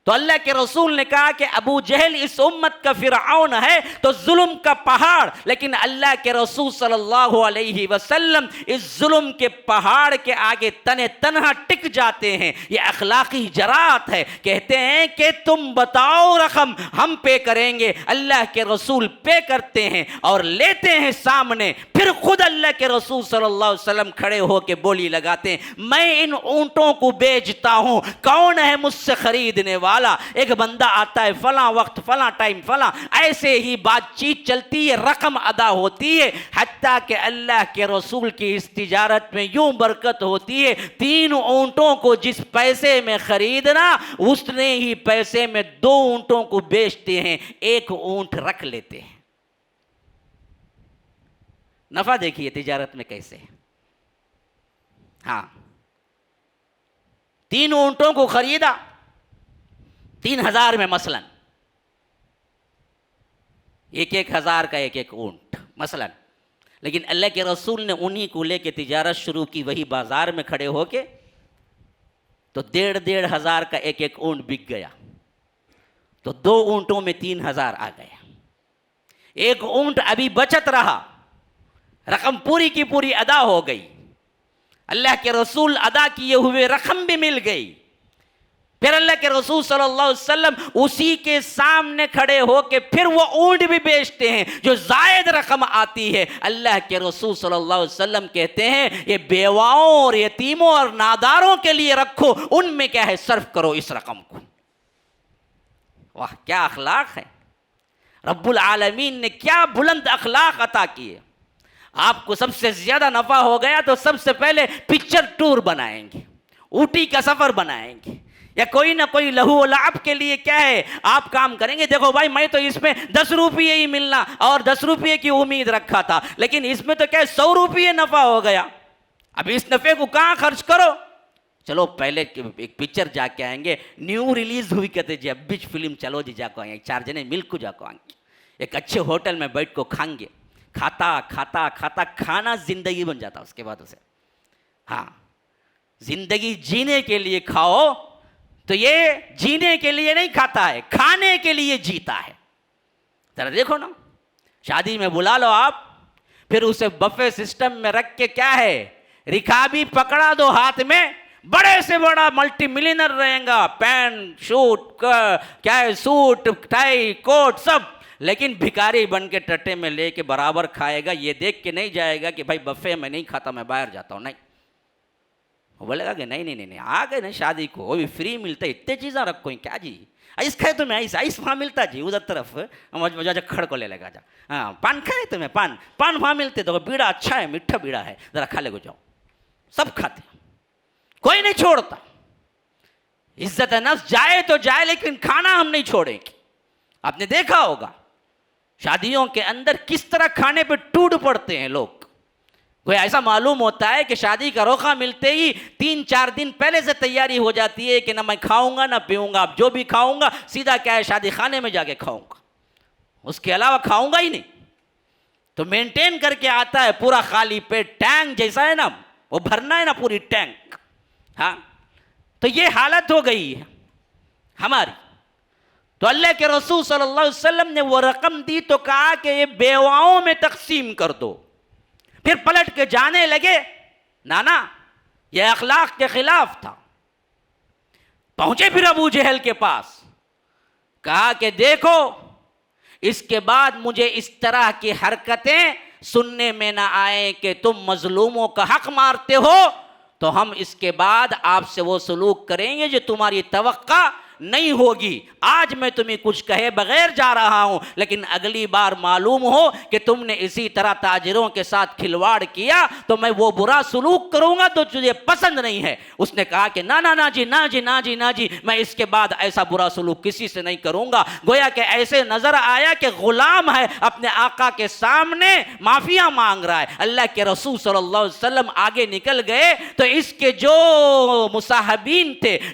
تو اللہ کے رسول نے کہا کہ ابو جہل اس امت کا فرعون ہے تو ظلم کا پہاڑ، لیکن اللہ کے رسول صلی اللہ علیہ وسلم اس ظلم کے پہاڑ کے آگے تنے تنہا ٹک جاتے ہیں۔ یہ اخلاقی جرات ہے، کہتے ہیں کہ تم بتاؤ رقم ہم پے کریں گے، اللہ کے رسول پے کرتے ہیں اور لیتے ہیں سامنے، پھر خود اللہ کے رسول صلی اللہ علیہ وسلم کھڑے ہو کے بولی لگاتے ہیں میں ان اونٹوں کو بیچتا ہوں، کون ہے مجھ سے خریدنے والا؟ ایک بندہ آتا ہے فلاں وقت فلاں ٹائم فلاں، ایسے ہی بات چیت چلتی ہے، رقم ادا ہوتی ہے، حتیٰ کہ اللہ کے رسول کی اس تجارت میں یوں برکت ہوتی ہے 3 اونٹوں کو جس پیسے میں خریدنا اتنے ہی پیسے میں 2 اونٹوں کو بیچتے ہیں، 1 اونٹ رکھ لیتے ہیں۔ نفع دیکھیے تجارت میں کیسے ہے۔ ہاں 3 اونٹوں کو خریدا 3000 میں مثلا، 1,000 کا 1 اونٹ مثلا، لیکن اللہ کے رسول نے انہی کو لے کے تجارت شروع کی، وہی بازار میں کھڑے ہو کے، تو 1,500 کا 1 اونٹ بک گیا، تو 2 اونٹوں میں 3000 آ گیا، 1 اونٹ ابھی بچت رہا، رقم پوری کی پوری ادا ہو گئی، اللہ کے رسول ادا کیے ہوئے رقم بھی مل گئی۔ پھر اللہ کے رسول صلی اللہ علیہ وسلم اسی کے سامنے کھڑے ہو کے پھر وہ اونٹ بھی بیچتے ہیں جو زائد رقم آتی ہے۔ اللہ کے رسول صلی اللہ علیہ وسلم کہتے ہیں یہ بیواؤں اور یتیموں اور ناداروں کے لیے رکھو، ان میں کیا ہے صرف کرو اس رقم کو۔ واہ کیا اخلاق ہے، رب العالمین نے کیا بلند اخلاق عطا کیے۔ آپ کو سب سے زیادہ نفع ہو گیا تو سب سے پہلے پکچر ٹور بنائیں گے، اوٹی کا سفر بنائیں گے، یا کوئی نہ کوئی لہو و لعب کے لیے کیا ہے آپ کام کریں گے۔ دیکھو بھائی میں تو اس میں 10 روپیے ہی ملنا اور 10 روپیے کی امید رکھا تھا، لیکن اس میں تو کیا ہے 100 روپیے نفع ہو گیا، اب اس نفع کو کہاں خرچ کرو؟ چلو پہلے ایک پکچر جا کے آئیں گے، نیو ریلیز ہوئی کہتے جی اب بیچ فلم چلو جی جا کو آئیں گے، 4 جنے مل کو جا کو آئیں گے، ایک اچھے ہوٹل میں بیٹھ کو کھائیں گے، کھاتا کھاتا کھاتا کھانا زندگی بن جاتا اس کے بعد اسے۔ ہاں زندگی جینے کے لیے کھاؤ تو یہ جینے کے لیے نہیں کھاتا ہے، کھانے کے لیے جیتا ہے۔ ذرا دیکھو نا، شادی میں بلا لو آپ، پھر اسے بفے سسٹم میں رکھ کے کیا ہے رکابی پکڑا دو ہاتھ میں، بڑے سے بڑا ملٹی ملینر رہیں گا، پین شوٹ کیا ہے سوٹ ٹائی کوٹ سب، لیکن بھکاری بن کے ٹٹے میں لے کے برابر کھائے گا، یہ دیکھ کے نہیں جائے گا کہ بھائی بفے میں نہیں کھاتا میں باہر جاتا ہوں، نہیں، وہ بولے گا کہ نہیں آ گئے نا شادی کو وہ بھی فری ملتا ہے، اتنے چیزیں رکھو کیا جی، آئس کھائے تمہیں آئس وہاں ملتا جی ادھر طرف کھڑ کو لے لے گا جا، ہاں پان کھائے تمہیں پان وہاں ملتے تو بیڑا اچھا ہے میٹھا بیڑا ہے ذرا کھا لے کو جاؤ، سب کھاتے کوئی نہیں چھوڑتا، عزت نفس جائے تو جائے لیکن کھانا ہم نہیں چھوڑیں گے۔ آپ نے دیکھا ہوگا شادیوں کے اندر کس طرح کھانے پہ ٹوٹ پڑتے ہیں لوگ، کوئی ایسا معلوم ہوتا ہے کہ شادی کا روکا ملتے ہی 3-4 دن پہلے سے تیاری ہو جاتی ہے کہ نہ میں کھاؤں گا نہ پیوں گا، اب جو بھی کھاؤں گا سیدھا کیا ہے شادی خانے میں جا کے کھاؤں گا، اس کے علاوہ کھاؤں گا ہی نہیں، تو مینٹین کر کے آتا ہے پورا خالی پیٹ، ٹینک جیسا ہے نا وہ بھرنا ہے نا پوری ٹینک۔ ہاں تو یہ حالت ہو گئی ہے ہماری، تو اللہ کے رسول صلی اللہ علیہ وسلم نے وہ رقم دی تو کہا کہ یہ بیواؤں میں تقسیم کر دو، پھر پلٹ کے جانے لگے، نانا یہ اخلاق کے خلاف تھا۔ پہنچے پھر ابو جہل کے پاس، کہا کہ دیکھو اس کے بعد مجھے اس طرح کی حرکتیں سننے میں نہ آئے کہ تم مظلوموں کا حق مارتے ہو، تو ہم اس کے بعد آپ سے وہ سلوک کریں گے جو تمہاری توقع نہیں ہوگی۔ آج میں تمہیں کچھ کہے بغیر جا رہا ہوں، لیکن اگلی بار معلوم ہو کہ تم نے اسی طرح تاجروں کے ساتھ کھلواڑ کیا تو میں وہ برا سلوک کروں گا تو تجھے پسند نہیں ہے۔ اس نے کہا کہ نا جی میں اس کے بعد ایسا برا سلوک کسی سے نہیں کروں گا۔ گویا کہ ایسے نظر آیا کہ غلام ہے اپنے آقا کے سامنے معافیاں مانگ رہا ہے۔ اللہ کے رسول صلی اللہ علیہ وسلم آگے نکل گئے تو اس کے جو مصاحبین تھے،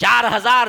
4000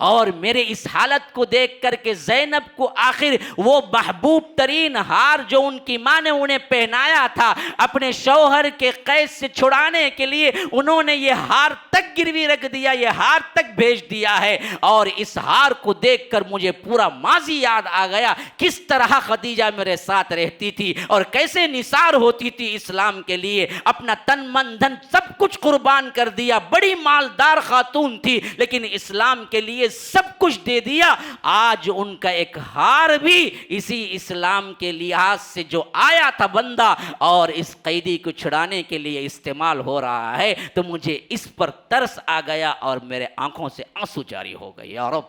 اور میرے اس حالت کو دیکھ کر کے زینب کو آخر وہ محبوب ترین ہار جو ان کی ماں نے انہیں پہنایا تھا اپنے شوہر کے قید سے چھڑانے کے لیے، انہوں نے یہ ہار تک گروی رکھ دیا، یہ ہار تک بھیج دیا ہے۔ اور اس ہار کو دیکھ کر مجھے پورا ماضی یاد آ گیا، کس طرح خدیجہ میرے ساتھ رہتی تھی اور کیسے نثار ہوتی تھی اسلام کے لیے، اپنا تن من دھن سب کچھ قربان کر دیا، بڑی مالدار خاتون تھی لیکن اسلام کے لیے سب کچھ دے دیا۔ آج ان کا ایک ہار بھی اسی اسلام کے لحاظ سے جو آیا تھا بندہ اور اس قیدی کو چھڑانے کے لیے استعمال ہو رہا ہے، تو مجھے اس پر ترس آ گیا اور میرے آنکھوں سے آنسو جاری ہو گئے۔ یا رب،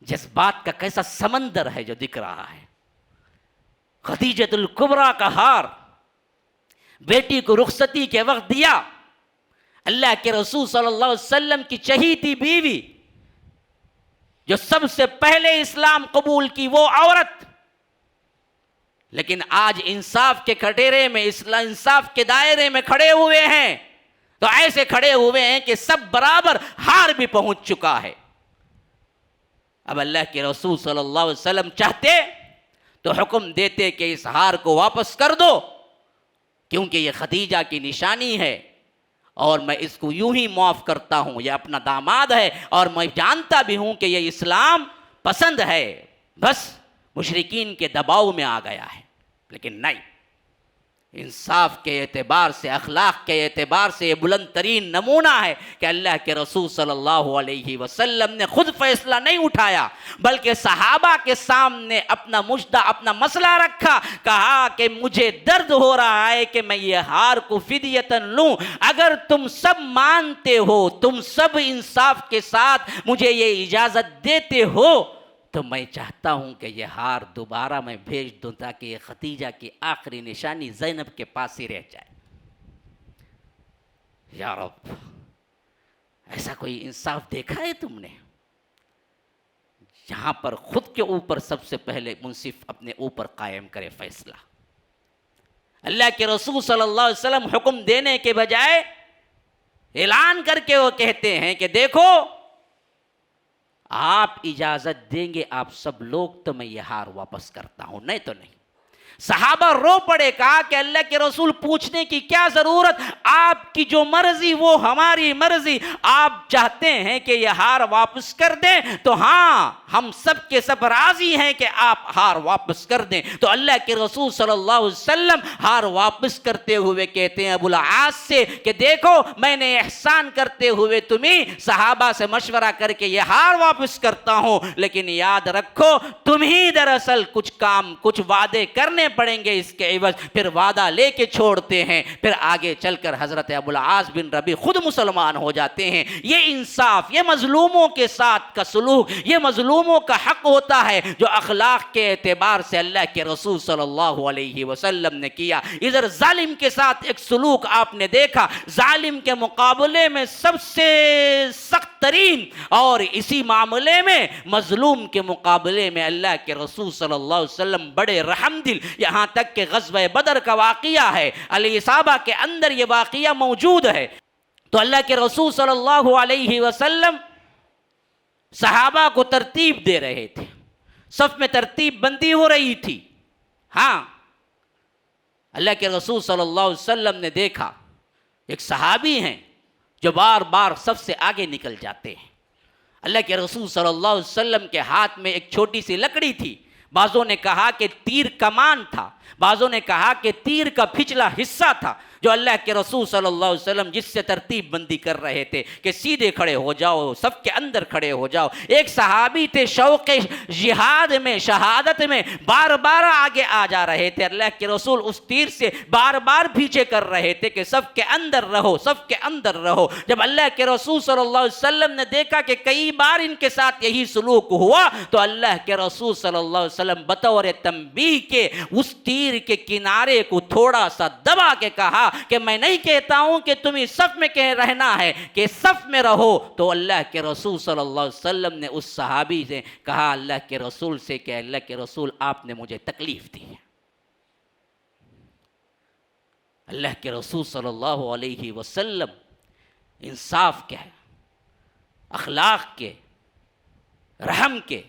جذبات کا کیسا سمندر ہے جو دکھ رہا ہے۔ خدیجۃ الکبریٰ کا ہار بیٹی کو رخصتی کے وقت دیا، اللہ کے رسول صلی اللہ علیہ وسلم کی چہیتی بیوی جو سب سے پہلے اسلام قبول کی وہ عورت، لیکن آج انصاف کے کٹہرے میں، انصاف کے دائرے میں کھڑے ہوئے ہیں تو ایسے کھڑے ہوئے ہیں کہ سب برابر، ہار بھی پہنچ چکا ہے۔ اب اللہ کے رسول صلی اللہ علیہ وسلم چاہتے تو حکم دیتے کہ اس ہار کو واپس کر دو، کیونکہ یہ خدیجہ کی نشانی ہے اور میں اس کو یوں ہی معاف کرتا ہوں، یہ اپنا داماد ہے اور میں جانتا بھی ہوں کہ یہ اسلام پسند ہے، بس مشرکین کے دباؤ میں آ گیا ہے۔ لیکن نہیں، انصاف کے اعتبار سے، اخلاق کے اعتبار سے یہ بلند ترین نمونہ ہے کہ اللہ کے رسول صلی اللہ علیہ وسلم نے خود فیصلہ نہیں اٹھایا بلکہ صحابہ کے سامنے اپنا مجدہ، اپنا مسئلہ رکھا، کہا کہ مجھے درد ہو رہا ہے کہ میں یہ ہار کو فدیتاً لوں، اگر تم سب مانتے ہو، تم سب انصاف کے ساتھ مجھے یہ اجازت دیتے ہو، تو میں چاہتا ہوں کہ یہ ہار دوبارہ میں بھیج دوں تاکہ یہ خدیجہ کی آخری نشانی زینب کے پاس ہی رہ جائے۔ یا رب، ایسا کوئی انصاف دیکھا ہے تم نے؟ جہاں پر خود کے اوپر سب سے پہلے منصف اپنے اوپر قائم کرے فیصلہ۔ اللہ کے رسول صلی اللہ علیہ وسلم حکم دینے کے بجائے اعلان کر کے وہ کہتے ہیں کہ دیکھو، آپ اجازت دیں گے آپ سب لوگ تو میں یہ ہار واپس کرتا ہوں، نہیں تو نہیں۔ صحابہ رو پڑے، کہا کہ اللہ کے رسول پوچھنے کی کیا ضرورت، آپ کی جو مرضی وہ ہماری مرضی، آپ چاہتے ہیں کہ یہ ہار واپس کر دیں تو ہاں، ہم سب کے سب راضی ہیں کہ آپ ہار واپس کر دیں۔ تو اللہ کے رسول صلی اللہ علیہ وسلم ہار واپس کرتے ہوئے کہتے ہیں ابو العاص سے کہ دیکھو، میں نے احسان کرتے ہوئے تمہیں صحابہ سے مشورہ کر کے یہ ہار واپس کرتا ہوں، لیکن یاد رکھو تمہیں دراصل کچھ کام، کچھ وعدے کرنے پڑیں گے اس کے عوض، پھر وعدہ لے کے چھوڑتے ہیں، پھر آگے چل کر حضرت ابو العاص بن ربیع خود مسلمان ہو جاتے ہیں۔ یہ انصاف، یہ مظلوموں کے ساتھ کا سلوک، یہ مظلوموں کا حق ہوتا ہے جو اخلاق کے اعتبار سے اللہ کے رسول صلی اللہ علیہ وسلم نے کیا۔ ادھر ظالم کے ساتھ ایک سلوک آپ نے دیکھا، ظالم کے مقابلے میں سب سے سخت ترین، اور اسی معاملے میں مظلوم کے مقابلے میں اللہ کے رسول صلی اللہ علیہ وسلم بڑے رحم دل، یہاں تک کہ غزوہ بدر کا واقعہ ہے، الاصابہ کے اندر یہ واقعہ موجود ہے۔ تو اللہ کے رسول صلی اللہ علیہ وسلم صحابہ کو ترتیب دے رہے تھے، صف میں ترتیب بندی ہو رہی تھی۔ ہاں، اللہ کے رسول صلی اللہ علیہ وسلم نے دیکھا ایک صحابی ہیں جو بار بار صف سے آگے نکل جاتے ہیں۔ اللہ کے رسول صلی اللہ علیہ وسلم کے ہاتھ میں ایک چھوٹی سی لکڑی تھی، بعضوں نے کہا کہ تیر کمان تھا، بعضوں نے کہا کہ تیر کا پچھلا حصہ تھا، جو اللہ کے رسول صلی اللہ علیہ وسلم جس سے ترتیب بندی کر رہے تھے کہ سیدھے کھڑے ہو جاؤ، صف کے اندر کھڑے ہو جاؤ۔ ایک صحابی تھے شوق جہاد میں، شہادت میں بار بار آگے آ جا رہے تھے، اللہ کے رسول اس تیر سے بار بار پیچھے کر رہے تھے کہ صف کے اندر رہو، صف کے اندر رہو۔ جب اللہ کے رسول صلی اللہ علیہ وسلم نے دیکھا کہ کئی بار ان کے ساتھ یہی سلوک ہوا، تو اللہ کے رسول صلی اللہ علیہ وسلم بطور تنبیہ کے اس تیر کے کنارے کو تھوڑا سا دبا کے کہا کہ میں نہیں کہتا ہوں کہ تمہیں صف میں کہہ رہنا ہے کہ صف میں رہو۔ تو اللہ کے رسول صلی اللہ علیہ وسلم نے اس صحابی سے کہا اللہ کے رسول سے کہ اللہ کے رسول آپ نے مجھے تکلیف دی ہے۔ اللہ کے رسول صلی اللہ علیہ وسلم انصاف کیا ہے، اخلاق کے، رحم کے،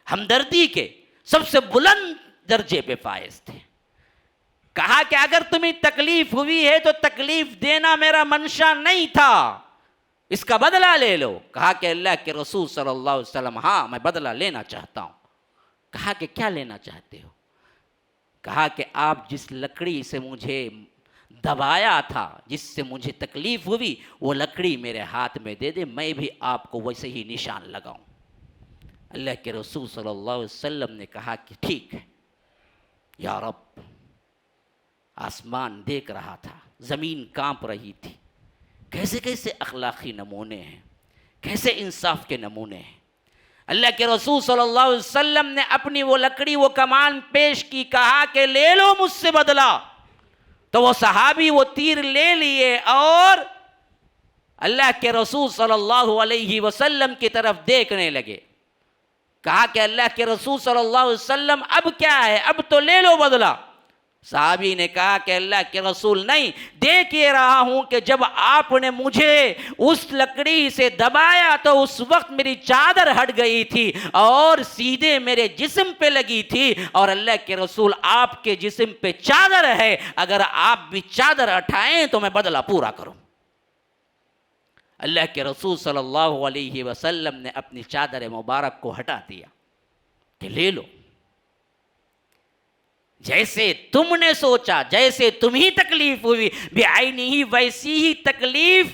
ہمدردی کے سب سے بلند درجے پہ فائز تھے. کہا کہ اگر تمہیں تکلیف ہوئی ہے تو تکلیف دینا میرا منشا نہیں تھا، اس کا بدلہ لے لو. کہا کہ اللہ کے رسول صلی اللہ علیہ وسلم ہاں میں بدلہ لینا چاہتا ہوں. کہا کہ کیا لینا چاہتے ہو؟ کہا کہ آپ جس لکڑی سے مجھے دبایا تھا، جس سے مجھے تکلیف ہوئی، وہ لکڑی میرے ہاتھ میں دے دے، میں بھی آپ کو ویسے ہی نشان لگاؤں. اللہ کے رسول صلی اللہ علیہ وسلم نے کہا کہ ٹھیک ہے یا رب. آسمان دیکھ رہا تھا، زمین کانپ رہی تھی. کیسے کیسے اخلاقی نمونے ہیں، کیسے انصاف کے نمونے ہیں. اللہ کے رسول صلی اللہ علیہ وسلم نے اپنی وہ لکڑی، وہ کمان پیش کی، کہا کہ لے لو مجھ سے بدلہ. تو وہ صحابی وہ تیر لے لیے اور اللہ کے رسول صلی اللہ علیہ وسلم کی طرف دیکھنے لگے. کہا کہ اللہ کے رسول صلی اللہ علیہ وسلم اب کیا ہے، اب تو لے لو بدلہ. صحابی نے کہا کہ اللہ کے رسول نہیں، دیکھ یہ رہا ہوں کہ جب آپ نے مجھے اس لکڑی سے دبایا تو اس وقت میری چادر ہٹ گئی تھی اور سیدھے میرے جسم پہ لگی تھی، اور اللہ کے رسول آپ کے جسم پہ چادر ہے، اگر آپ بھی چادر ہٹائیں تو میں بدلہ پورا کروں. اللہ کے رسول صلی اللہ علیہ وسلم نے اپنی چادر مبارک کو ہٹا دیا کہ لے لو. جیسے تم نے سوچا، جیسے تمہیں تکلیف ہوئی بعینہ ویسی ہی تکلیف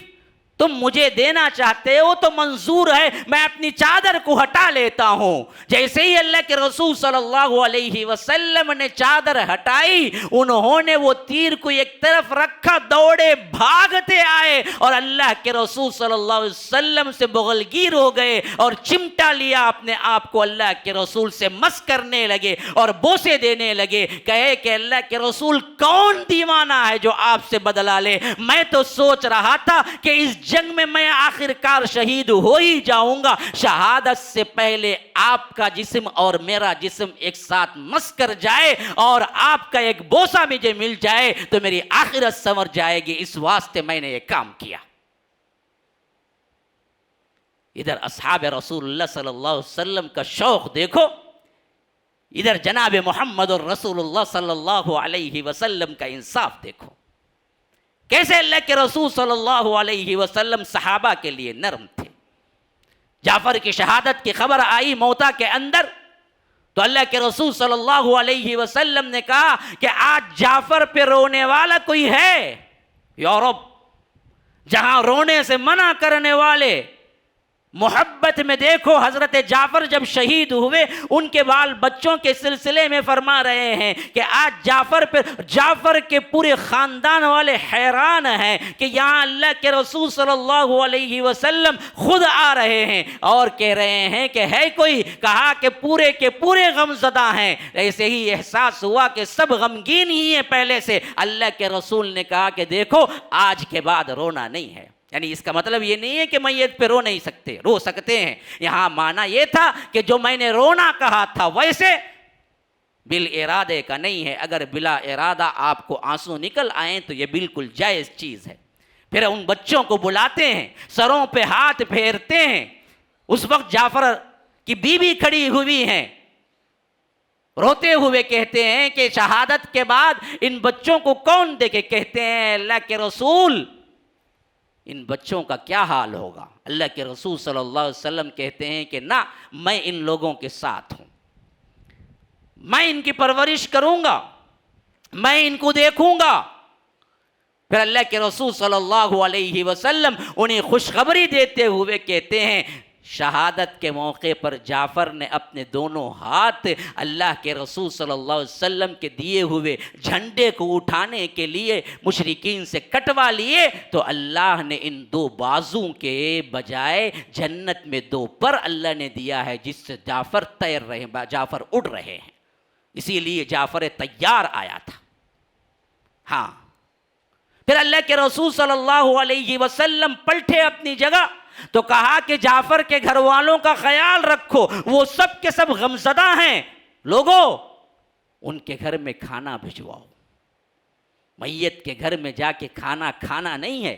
تم مجھے دینا چاہتے ہو تو منظور ہے، میں اپنی چادر کو ہٹا لیتا ہوں. جیسے ہی اللہ کے رسول صلی اللہ علیہ وسلم نے چادر ہٹائی، انہوں نے وہ تیر کو ایک طرف رکھا، دوڑے بھاگتے آئے اور اللہ کے رسول صلی اللہ علیہ وسلم سے بغلگیر ہو گئے اور چمٹا لیا اپنے آپ کو، اللہ کے رسول سے مس کرنے لگے اور بوسے دینے لگے. کہے کہ اللہ کے رسول کون دیوانہ ہے جو آپ سے بدلہ لے؟ میں تو سوچ رہا تھا کہ اس جنگ میں آخر کار شہید ہو ہی جاؤں گا، شہادت سے پہلے آپ کا جسم اور میرا جسم ایک ساتھ مس کر جائے اور آپ کا ایک بوسہ مجھے مل جائے تو میری آخرت سنور جائے گی، اس واسطے میں نے یہ کام کیا. ادھر اصحاب رسول اللہ صلی اللہ علیہ وسلم کا شوق دیکھو، ادھر جناب محمد الرسول اللہ صلی اللہ علیہ وسلم کا انصاف دیکھو. کیسے اللہ کے رسول صلی اللہ علیہ وسلم صحابہ کے لیے نرم تھے. جعفر کی شہادت کی خبر آئی موتا کے اندر تو اللہ کے رسول صلی اللہ علیہ وسلم نے کہا کہ آج جعفر پہ رونے والا کوئی ہے؟ یورپ جہاں رونے سے منع کرنے والے، محبت میں دیکھو حضرت جعفر جب شہید ہوئے ان کے بال بچوں کے سلسلے میں فرما رہے ہیں کہ آج جعفر کے پورے خاندان والے حیران ہیں کہ یہاں اللہ کے رسول صلی اللہ علیہ وسلم خود آ رہے ہیں اور کہہ رہے ہیں کہ ہے کوئی؟ کہا کہ پورے کے پورے غم زدہ ہیں. ایسے ہی احساس ہوا کہ سب غمگین ہی ہیں پہلے سے. اللہ کے رسول نے کہا کہ دیکھو آج کے بعد رونا نہیں ہے. یعنی اس کا مطلب یہ نہیں ہے کہ میت پہ رو نہیں سکتے، رو سکتے ہیں. یہاں معنی یہ تھا کہ جو میں نے رونا کہا تھا ویسے بال ارادے کا نہیں ہے. اگر بلا ارادہ آپ کو آنسو نکل آئیں تو یہ بالکل جائز چیز ہے. پھر ان بچوں کو بلاتے ہیں، سروں پہ ہاتھ پھیرتے ہیں. اس وقت جعفر کی بیوی کھڑی ہوئی ہیں، روتے ہوئے کہتے ہیں کہ شہادت کے بعد ان بچوں کو کون دیکھے؟ کہتے ہیں اللہ کے رسول ان بچوں کا کیا حال ہوگا؟ اللہ کے رسول صلی اللہ علیہ وسلم کہتے ہیں کہ نہ، میں ان لوگوں کے ساتھ ہوں، میں ان کی پرورش کروں گا، میں ان کو دیکھوں گا. پھر اللہ کے رسول صلی اللہ علیہ وسلم انہیں خوشخبری دیتے ہوئے کہتے ہیں شہادت کے موقع پر جعفر نے اپنے دونوں ہاتھ اللہ کے رسول صلی اللہ علیہ وسلم کے دیے ہوئے جھنڈے کو اٹھانے کے لیے مشرکین سے کٹوا لیے تو اللہ نے ان دو بازوں کے بجائے جنت میں دو پر اللہ نے دیا ہے جس سے جعفر تیر رہے ہیں، جعفر اڑ رہے ہیں. اسی لیے جعفر طیار آیا تھا. ہاں پھر اللہ کے رسول صلی اللہ علیہ وسلم پلٹے اپنی جگہ تو کہا کہ جعفر کے گھر والوں کا خیال رکھو، وہ سب کے سب غمزدہ ہیں، لوگوں ان کے گھر میں کھانا بھجواؤ. میت کے گھر میں جا کے کھانا کھانا نہیں ہے،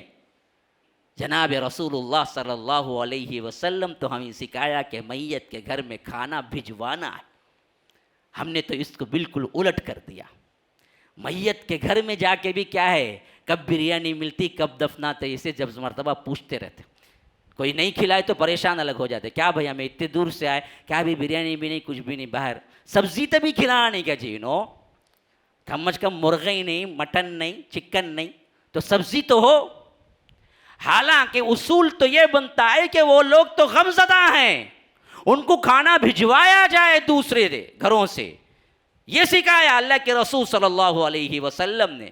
جناب رسول اللہ صلی اللہ علیہ وسلم تو ہمیں سکھایا کہ میت کے گھر میں کھانا بھجوانا ہے. ہم نے تو اس کو بالکل الٹ کر دیا. میت کے گھر میں جا کے بھی کیا ہے, کب بریانی ملتی, کب دفناتے, اسے جب مرتبہ پوچھتے رہتے. کوئی نہیں کھلائے تو پریشان الگ ہو جاتے, کیا بھائی ہمیں اتنے دور سے آئے, کیا بھی بریانی بھی نہیں, کچھ بھی نہیں, باہر سبزی تو بھی کھلانا نہیں کیا جی, نو کم از کم مرغا ہی نہیں, مٹن نہیں, چکن نہیں, تو سبزی تو ہو. حالانکہ اصول تو یہ بنتا ہے کہ وہ لوگ تو غمزدہ ہیں, ان کو کھانا بھجوایا جائے دوسرے گھروں سے. یہ سکھایا اللہ کے رسول صلی اللہ علیہ وسلم نے.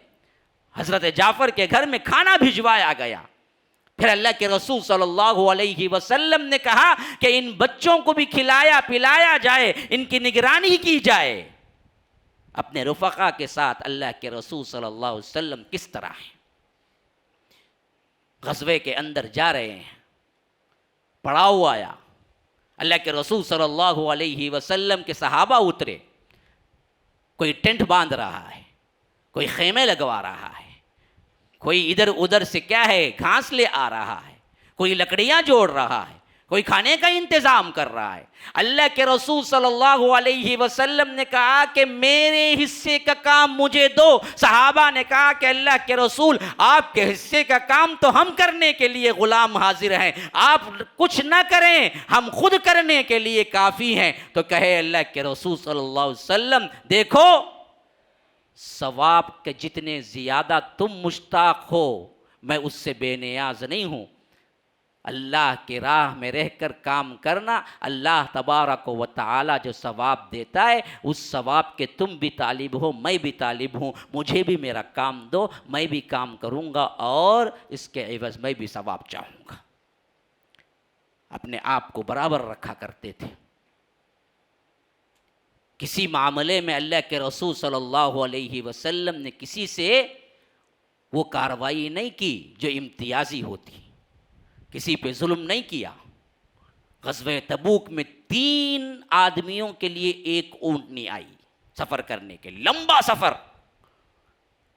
حضرت جعفر کے گھر میں کھانا بھجوایا گیا. پھر اللہ کے رسول صلی اللہ علیہ وسلم نے کہا کہ ان بچوں کو بھی کھلایا پلایا جائے, ان کی نگرانی کی جائے. اپنے رفقا کے ساتھ اللہ کے رسول صلی اللہ علیہ وسلم کس طرح ہیں. غزوے کے اندر جا رہے ہیں, پڑاؤ آیا, اللہ کے رسول صلی اللہ علیہ وسلم کے صحابہ اترے. کوئی ٹینٹ باندھ رہا ہے, کوئی خیمے لگوا رہا ہے, کوئی ادھر ادھر سے کیا ہے گھاس لے آ رہا ہے, کوئی لکڑیاں جوڑ رہا ہے, کوئی کھانے کا انتظام کر رہا ہے. اللہ کے رسول صلی اللہ علیہ وسلم نے کہا کہ میرے حصے کا کام مجھے دو. صحابہ نے کہا کہ اللہ کے رسول آپ کے حصے کا کام تو ہم کرنے کے لیے غلام حاضر ہیں, آپ کچھ نہ کریں, ہم خود کرنے کے لیے کافی ہیں. تو کہے اللہ کے رسول صلی اللہ علیہ وسلم دیکھو, ثواب کے جتنے زیادہ تم مشتاق ہو میں اس سے بے نیاز نہیں ہوں. اللہ کی راہ میں رہ کر کام کرنا, اللہ تبارک و تعالی جو ثواب دیتا ہے اس ثواب کے تم بھی طالب ہو, میں بھی طالب ہوں. مجھے بھی میرا کام دو, میں بھی کام کروں گا اور اس کے عوض میں بھی ثواب چاہوں گا. اپنے آپ کو برابر رکھا کرتے تھے. کسی معاملے میں اللہ کے رسول صلی اللہ علیہ وسلم نے کسی سے وہ کارروائی نہیں کی جو امتیازی ہوتی, کسی پہ ظلم نہیں کیا. غزوہ تبوک میں 3 آدمیوں کے لیے ایک اونٹنی آئی سفر کرنے کے, لمبا سفر,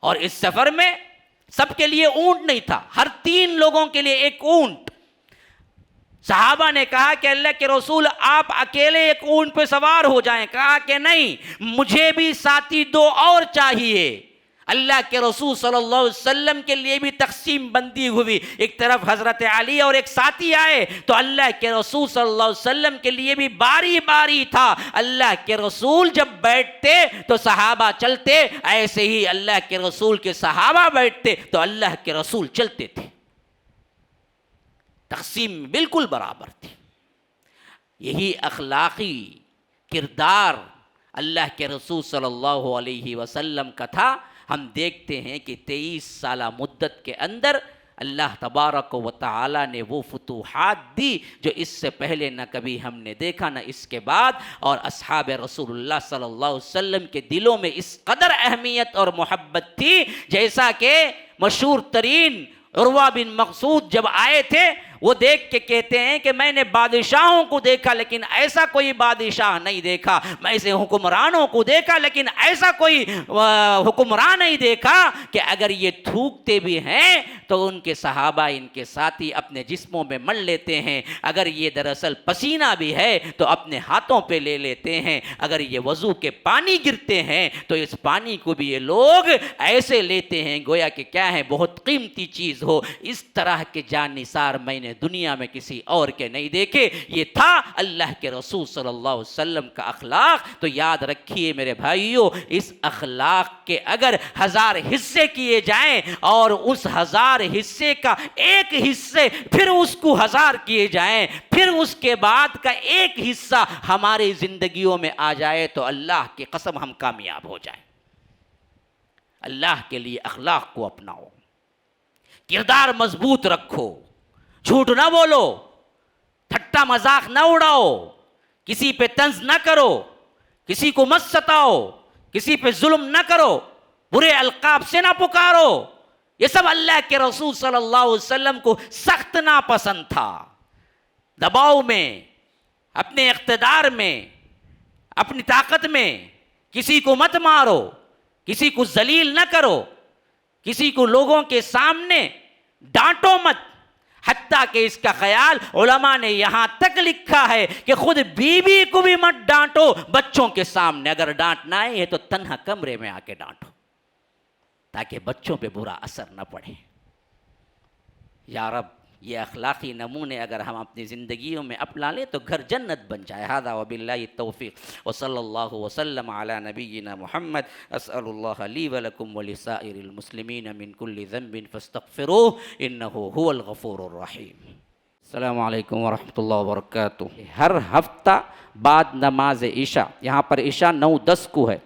اور اس سفر میں سب کے لیے اونٹ نہیں تھا, ہر 3 لوگوں کے لیے ایک اونٹ. صحابہ نے کہا کہ اللہ کے رسول آپ اکیلے ایک اونٹ پہ سوار ہو جائیں. کہا کہ نہیں, مجھے بھی ساتھی 2 اور چاہیے. اللہ کے رسول صلی اللہ علیہ وسلم کے لیے بھی تقسیم بندی ہوئی. ایک طرف حضرت علی اور ایک ساتھی آئے تو اللہ کے رسول صلی اللہ علیہ وسلم کے لیے بھی باری باری تھا. اللہ کے رسول جب بیٹھتے تو صحابہ چلتے, ایسے ہی اللہ کے رسول کے صحابہ بیٹھتے تو اللہ کے رسول چلتے تھے. تقسیم بالکل برابر تھی. یہی اخلاقی کردار اللہ کے رسول صلی اللہ علیہ وسلم کا تھا. ہم دیکھتے ہیں کہ 23 سالہ مدت کے اندر اللہ تبارک و تعالی نے وہ فتوحات دی جو اس سے پہلے نہ کبھی ہم نے دیکھا نہ اس کے بعد. اور اصحاب رسول اللہ صلی اللہ علیہ وسلم کے دلوں میں اس قدر اہمیت اور محبت تھی, جیسا کہ مشہور ترین عروہ بن مسعود جب آئے تھے وہ دیکھ کے کہتے ہیں کہ میں نے بادشاہوں کو دیکھا لیکن ایسا کوئی بادشاہ نہیں دیکھا, میں ایسے حکمرانوں کو دیکھا لیکن ایسا کوئی حکمران نہیں دیکھا کہ اگر یہ تھوکتے بھی ہیں تو ان کے صحابہ ان کے ساتھی اپنے جسموں میں مل لیتے ہیں, اگر یہ دراصل پسینہ بھی ہے تو اپنے ہاتھوں پہ لے لیتے ہیں, اگر یہ وضو کے پانی گرتے ہیں تو اس پانی کو بھی یہ لوگ ایسے لیتے ہیں گویا کہ کیا ہے بہت قیمتی چیز ہو. اس طرح کے جان نثار میں نے دنیا میں کسی اور کے نہیں دیکھے. یہ تھا اللہ کے رسول صلی اللہ علیہ وسلم کا اخلاق. تو یاد رکھیے میرے بھائیوں, اس اخلاق کے اگر 1000 حصے کیے جائیں اور اس 1000 حصے کا ایک حصے پھر اس کو 1000 کیے جائیں, پھر اس کے بعد کا ایک حصہ ہماری زندگیوں میں آ جائے تو اللہ کی قسم ہم کامیاب ہو جائیں. اللہ کے لیے اخلاق کو اپناؤ, کردار مضبوط رکھو, جھوٹ نہ بولو, ٹھٹا مذاق نہ اڑاؤ, کسی پہ طنز نہ کرو, کسی کو مت ستاؤ, کسی پہ ظلم نہ کرو, برے القاب سے نہ پکارو. یہ سب اللہ کے رسول صلی اللہ علیہ وسلم کو سخت ناپسند تھا. دباؤ میں, اپنے اقتدار میں, اپنی طاقت میں کسی کو مت مارو, کسی کو ذلیل نہ کرو, کسی کو لوگوں کے سامنے ڈانٹو مت. حتیٰ کہ اس کا خیال علماء نے یہاں تک لکھا ہے کہ خود بیوی کو بھی مت ڈانٹو بچوں کے سامنے، اگر ڈانٹنا ہے تو تنہا کمرے میں آ کے ڈانٹو تاکہ بچوں پہ برا اثر نہ پڑے۔ یا رب یہ اخلاقی نمونے اگر ہم اپنی زندگیوں میں اپنا لیں تو گھر جنت بن جائے۔ ھذا وباللہ التوفیق وصلی اللہ وسلم علی نبینا محمد۔ اسأل اللہ لی ولکم ولسائر المسلمین من کل ذنب فاستغفروہ انہ هو الغفور الرحیم۔ السلام علیکم ورحمۃ اللہ وبرکاتہ۔ ہر ہفتہ بعد نماز عشاء، یہاں پر عشاء 9:10 کو ہے،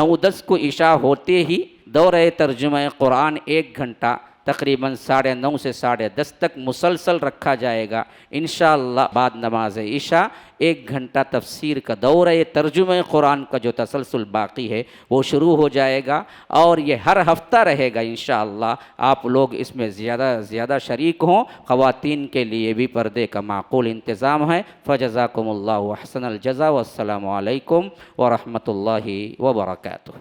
9:10 کو عشاء ہوتے ہی دورہ ترجمہ قرآن 1 گھنٹہ تقریباً 9:30 سے 10:30 تک مسلسل رکھا جائے گا انشاءاللہ۔ بعد نماز عشاء 1 گھنٹہ تفسیر کا دورہ ترجمہ قرآن کا جو تسلسل باقی ہے وہ شروع ہو جائے گا، اور یہ ہر ہفتہ رہے گا انشاءاللہ۔ آپ لوگ اس میں زیادہ شریک ہوں۔ خواتین کے لیے بھی پردے کا معقول انتظام ہے۔ فجزاکم اللہ احسن الجزا، والسلام علیکم ورحمۃ اللہ وبرکاتہ۔